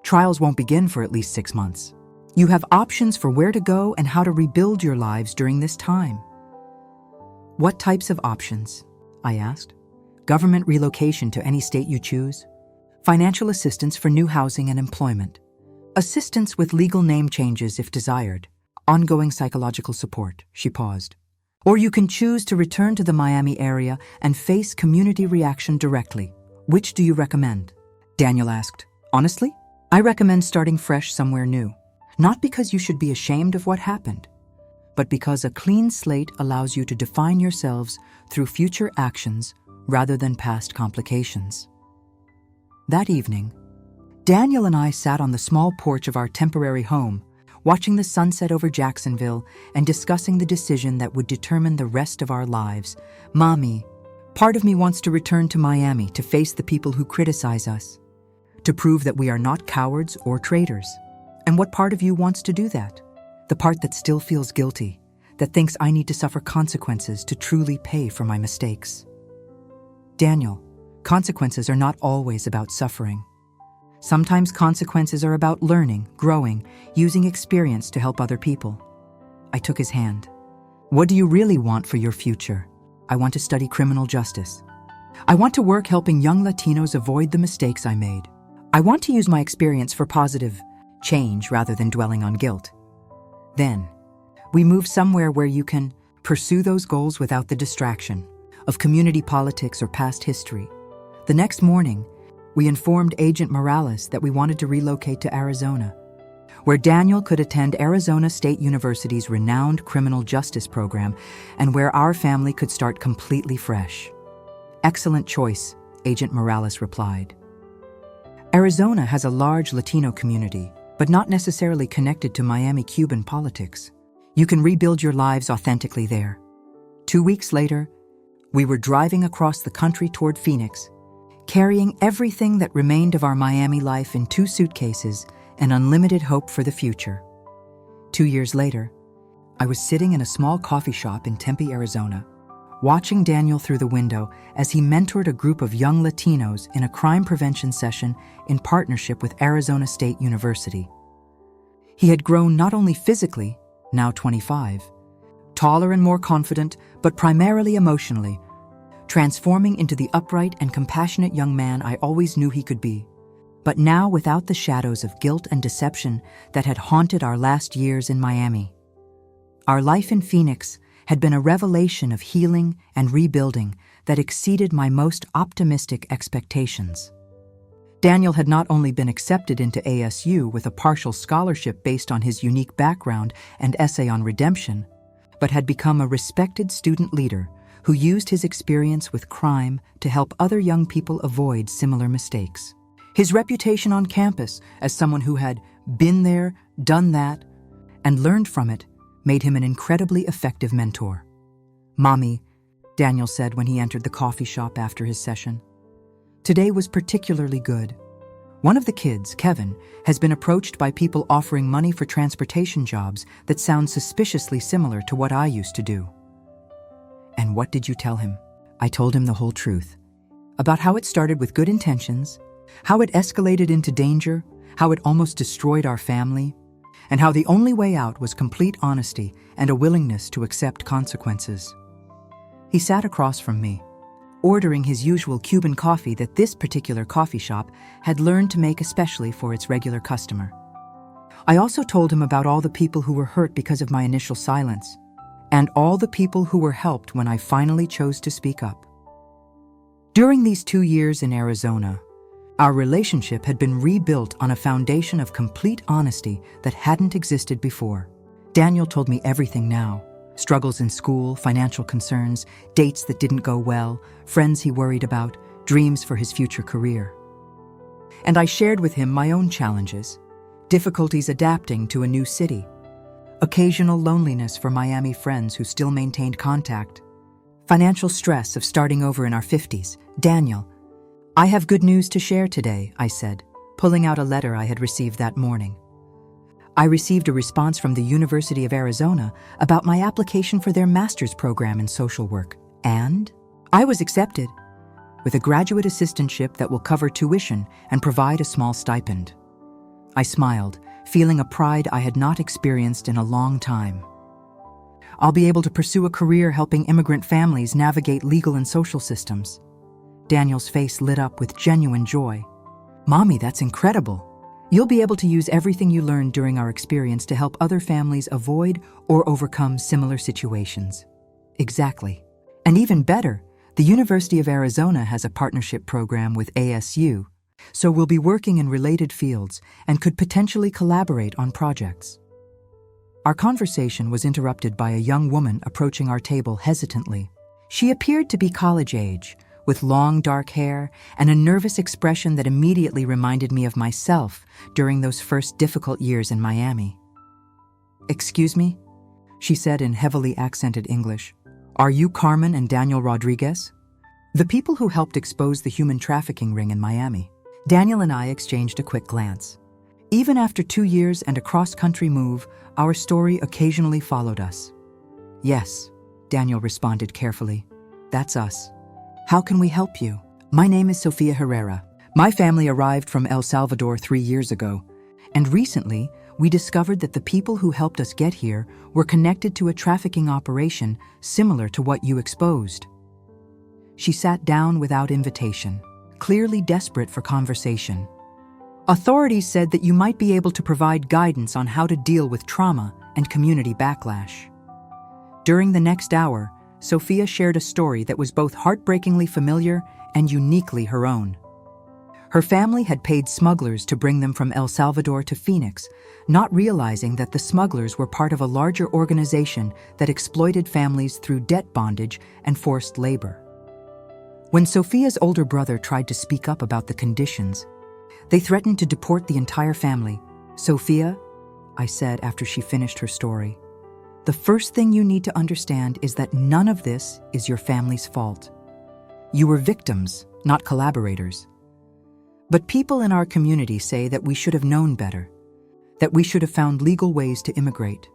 trials won't begin for at least 6 months. You have options for where to go and how to rebuild your lives during this time. What types of options? I asked. Government relocation to any state you choose, financial assistance for new housing and employment, assistance with legal name changes if desired, ongoing psychological support. She paused. Or you can choose to return to the Miami area and face community reaction directly. Which do you recommend? Daniel asked. Honestly, I recommend starting fresh somewhere new. Not because you should be ashamed of what happened, but because a clean slate allows you to define yourselves through future actions rather than past complications. That evening, Daniel and I sat on the small porch of our temporary home, watching the sunset over Jacksonville and discussing the decision that would determine the rest of our lives. Mommy, part of me wants to return to Miami to face the people who criticize us, to prove that we are not cowards or traitors. And what part of you wants to do that? The part that still feels guilty, that thinks I need to suffer consequences to truly pay for my mistakes. Daniel, consequences are not always about suffering. Sometimes consequences are about learning, growing, using experience to help other people. I took his hand. What do you really want for your future? I want to study criminal justice. I want to work helping young Latinos avoid the mistakes I made. I want to use my experience for positive change rather than dwelling on guilt. Then, we move somewhere where you can pursue those goals without the distraction of community politics or past history. The next morning, we informed Agent Morales that we wanted to relocate to Arizona, where Daniel could attend Arizona State University's renowned criminal justice program and where our family could start completely fresh. Excellent choice, Agent Morales replied. Arizona has a large Latino community, but not necessarily connected to Miami Cuban politics. You can rebuild your lives authentically there. 2 weeks later, we were driving across the country toward Phoenix, carrying everything that remained of our Miami life in 2 suitcases and unlimited hope for the future. 2 years later, I was sitting in a small coffee shop in Tempe, Arizona, watching Daniel through the window as he mentored a group of young Latinos in a crime prevention session in partnership with Arizona State University. He had grown not only physically, now 25, taller and more confident, but primarily emotionally, transforming into the upright and compassionate young man I always knew he could be, but now without the shadows of guilt and deception that had haunted our last years in Miami. Our life in Phoenix had been a revelation of healing and rebuilding that exceeded my most optimistic expectations. Daniel had not only been accepted into ASU with a partial scholarship based on his unique background and essay on redemption, but had become a respected student leader who used his experience with crime to help other young people avoid similar mistakes. His reputation on campus as someone who had been there, done that, and learned from it made him an incredibly effective mentor. "Mommy," Daniel said when he entered the coffee shop after his session, "today was particularly good. One of the kids, Kevin, has been approached by people offering money for transportation jobs that sound suspiciously similar to what I used to do." "And what did you tell him?" I told him the whole truth. About how it started with good intentions, how it escalated into danger, how it almost destroyed our family, and how the only way out was complete honesty and a willingness to accept consequences. He sat across from me, ordering his usual Cuban coffee that this particular coffee shop had learned to make especially for its regular customer. I also told him about all the people who were hurt because of my initial silence, and all the people who were helped when I finally chose to speak up. During these 2 years in Arizona, our relationship had been rebuilt on a foundation of complete honesty that hadn't existed before. Daniel told me everything now: struggles in school, financial concerns, dates that didn't go well, friends he worried about, dreams for his future career. And I shared with him my own challenges, difficulties adapting to a new city, occasional loneliness for Miami friends who still maintained contact, financial stress of starting over in our 50s. "Daniel, I have good news to share today," I said, pulling out a letter I had received that morning. I received a response from the University of Arizona about my application for their master's program in social work, and I was accepted, with a graduate assistantship that will cover tuition and provide a small stipend. I smiled, feeling a pride I had not experienced in a long time. I'll be able to pursue a career helping immigrant families navigate legal and social systems. Daniel's face lit up with genuine joy. "Mommy, that's incredible. You'll be able to use everything you learned during our experience to help other families avoid or overcome similar situations." Exactly. And even better, the University of Arizona has a partnership program with ASU, so we'll be working in related fields and could potentially collaborate on projects. Our conversation was interrupted by a young woman approaching our table hesitantly. She appeared to be college age, with long dark hair and a nervous expression that immediately reminded me of myself during those first difficult years in Miami. "Excuse me?" she said in heavily accented English. "Are you Carmen and Daniel Rodriguez? The people who helped expose the human trafficking ring in Miami?" Daniel and I exchanged a quick glance. Even after 2 years and a cross-country move, our story occasionally followed us. "Yes," Daniel responded carefully. "That's us. How can we help you?" "My name is Sofia Herrera. My family arrived from El Salvador 3 years ago, and recently we discovered that the people who helped us get here were connected to a trafficking operation similar to what you exposed." She sat down without invitation, clearly desperate for conversation. "Authorities said that you might be able to provide guidance on how to deal with trauma and community backlash." During the next hour, Sophia shared a story that was both heartbreakingly familiar and uniquely her own. Her family had paid smugglers to bring them from El Salvador to Phoenix, not realizing that the smugglers were part of a larger organization that exploited families through debt bondage and forced labor. When Sophia's older brother tried to speak up about the conditions, they threatened to deport the entire family. "Sophia," I said after she finished her story, "the first thing you need to understand is that none of this is your family's fault. You were victims, not collaborators. But people in our community say that we should have known better, that we should have found legal ways to immigrate.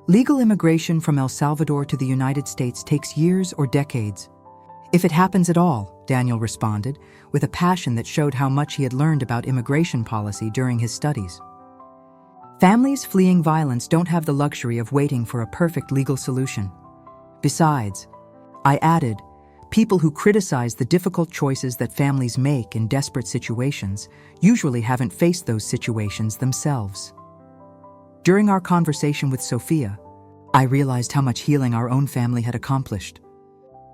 Legal immigration from El Salvador to the United States takes years or decades. If it happens at all," Daniel responded, with a passion that showed how much he had learned about immigration policy during his studies. "Families fleeing violence don't have the luxury of waiting for a perfect legal solution. Besides," I added, "people who criticize the difficult choices that families make in desperate situations usually haven't faced those situations themselves." During our conversation with Sophia, I realized how much healing our own family had accomplished.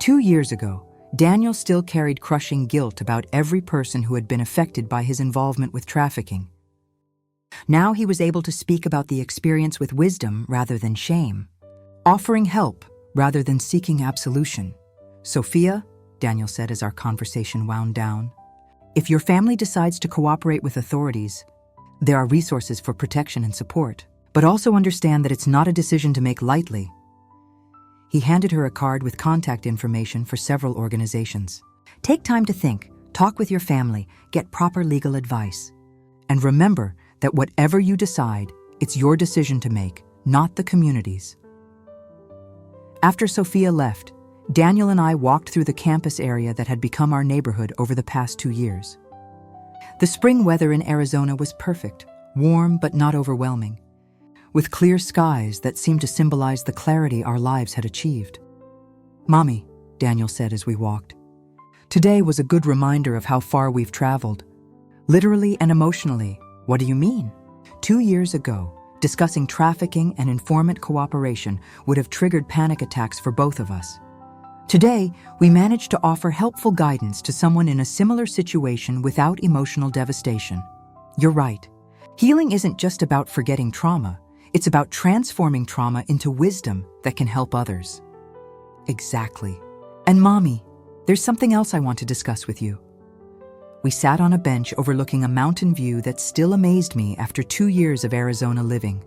2 years ago, Daniel still carried crushing guilt about every person who had been affected by his involvement with trafficking. Now he was able to speak about the experience with wisdom rather than shame, offering help rather than seeking absolution. "Sophia," Daniel said as our conversation wound down, "if your family decides to cooperate with authorities, there are resources for protection and support, but also understand that it's not a decision to make lightly." He handed her a card with contact information for several organizations. "Take time to think, talk with your family, get proper legal advice. And remember that whatever you decide, it's your decision to make, not the community's." After Sophia left, Daniel and I walked through the campus area that had become our neighborhood over the past 2 years. The spring weather in Arizona was perfect, warm but not overwhelming, with clear skies that seemed to symbolize the clarity our lives had achieved. "Mommy," Daniel said as we walked, "today was a good reminder of how far we've traveled, literally and emotionally." "What do you mean?" 2 years ago, discussing trafficking and informant cooperation would have triggered panic attacks for both of us. Today, we managed to offer helpful guidance to someone in a similar situation without emotional devastation. You're right. Healing isn't just about forgetting trauma. It's about transforming trauma into wisdom that can help others. Exactly. And Mommy, there's something else I want to discuss with you. We sat on a bench overlooking a mountain view that still amazed me after 2 years of Arizona living.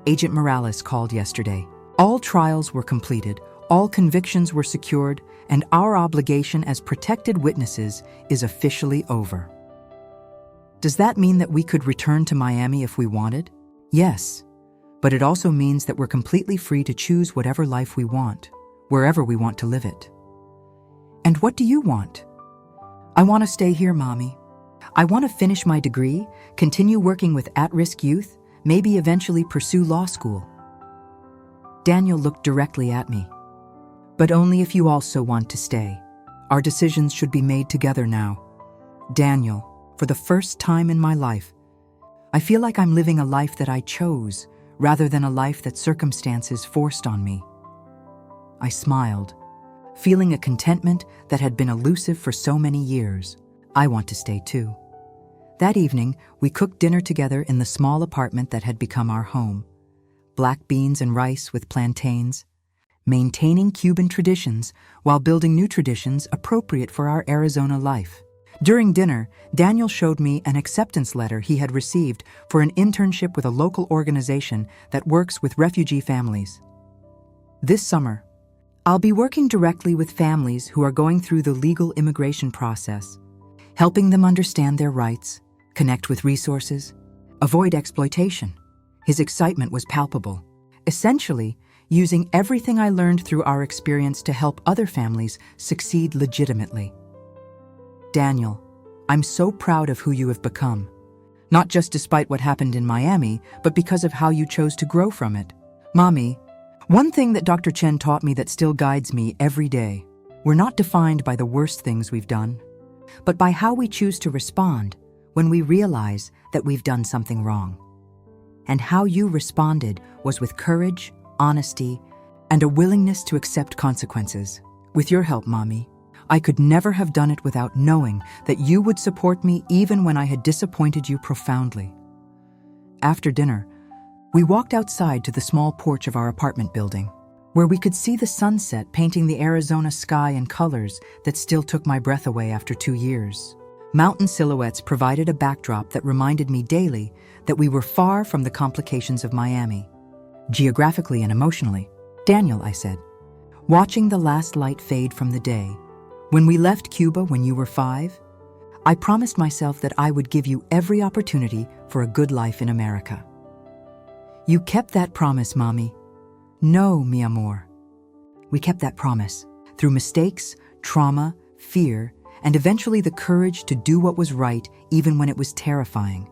Agent Morales called yesterday. All trials were completed, all convictions were secured, and our obligation as protected witnesses is officially over. Does that mean that we could return to Miami if we wanted? Yes, but it also means that we're completely free to choose whatever life we want, wherever we want to live it. And what do you want? I want to stay here, Mommy. I want to finish my degree, continue working with at-risk youth, maybe eventually pursue law school. Daniel looked directly at me. But only if you also want to stay. Our decisions should be made together now. Daniel, for the first time in my life, I feel like I'm living a life that I chose, rather than a life that circumstances forced on me. I smiled, feeling a contentment that had been elusive for so many years. I want to stay too. That evening, we cooked dinner together in the small apartment that had become our home. Black beans and rice with plantains, maintaining Cuban traditions while building new traditions appropriate for our Arizona life. During dinner, Daniel showed me an acceptance letter he had received for an internship with a local organization that works with refugee families. This summer, I'll be working directly with families who are going through the legal immigration process, helping them understand their rights, connect with resources, avoid exploitation. His excitement was palpable. Essentially, using everything I learned through our experience to help other families succeed legitimately. Daniel, I'm so proud of who you have become, not just despite what happened in Miami, but because of how you chose to grow from it. Mommy, one thing that Dr. Chen taught me that still guides me every day: we're not defined by the worst things we've done, but by how we choose to respond when we realize that we've done something wrong. And how you responded was with courage, honesty, and a willingness to accept consequences. With your help, Mommy, I could never have done it without knowing that you would support me even when I had disappointed you profoundly. After dinner, we walked outside to the small porch of our apartment building, where we could see the sunset painting the Arizona sky in colors that still took my breath away after 2 years. Mountain silhouettes provided a backdrop that reminded me daily that we were far from the complications of Miami, geographically and emotionally. Daniel, I said, watching the last light fade from the day, when we left Cuba when you were 5, I promised myself that I would give you every opportunity for a good life in America. You kept that promise, Mommy. No, mi amor. We kept that promise through mistakes, trauma, fear, and eventually the courage to do what was right even when it was terrifying.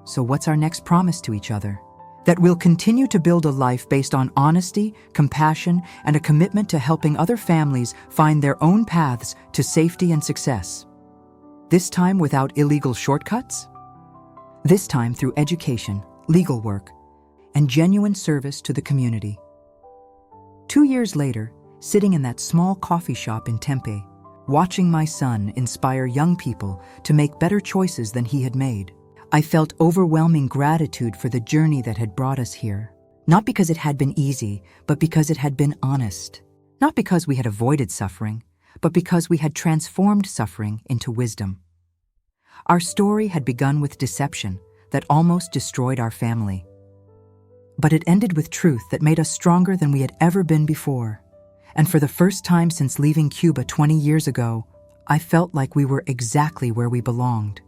So what's our next promise to each other? That we'll continue to build a life based on honesty, compassion, and a commitment to helping other families find their own paths to safety and success. This time without illegal shortcuts? This time through education, legal work, and genuine service to the community. 2 years later, sitting in that small coffee shop in Tempe, watching my son inspire young people to make better choices than he had made, I felt overwhelming gratitude for the journey that had brought us here. Not because it had been easy, but because it had been honest. Not because we had avoided suffering, but because we had transformed suffering into wisdom. Our story had begun with deception that almost destroyed our family. But it ended with truth that made us stronger than we had ever been before. And for the first time since leaving Cuba 20 years ago, I felt like we were exactly where we belonged.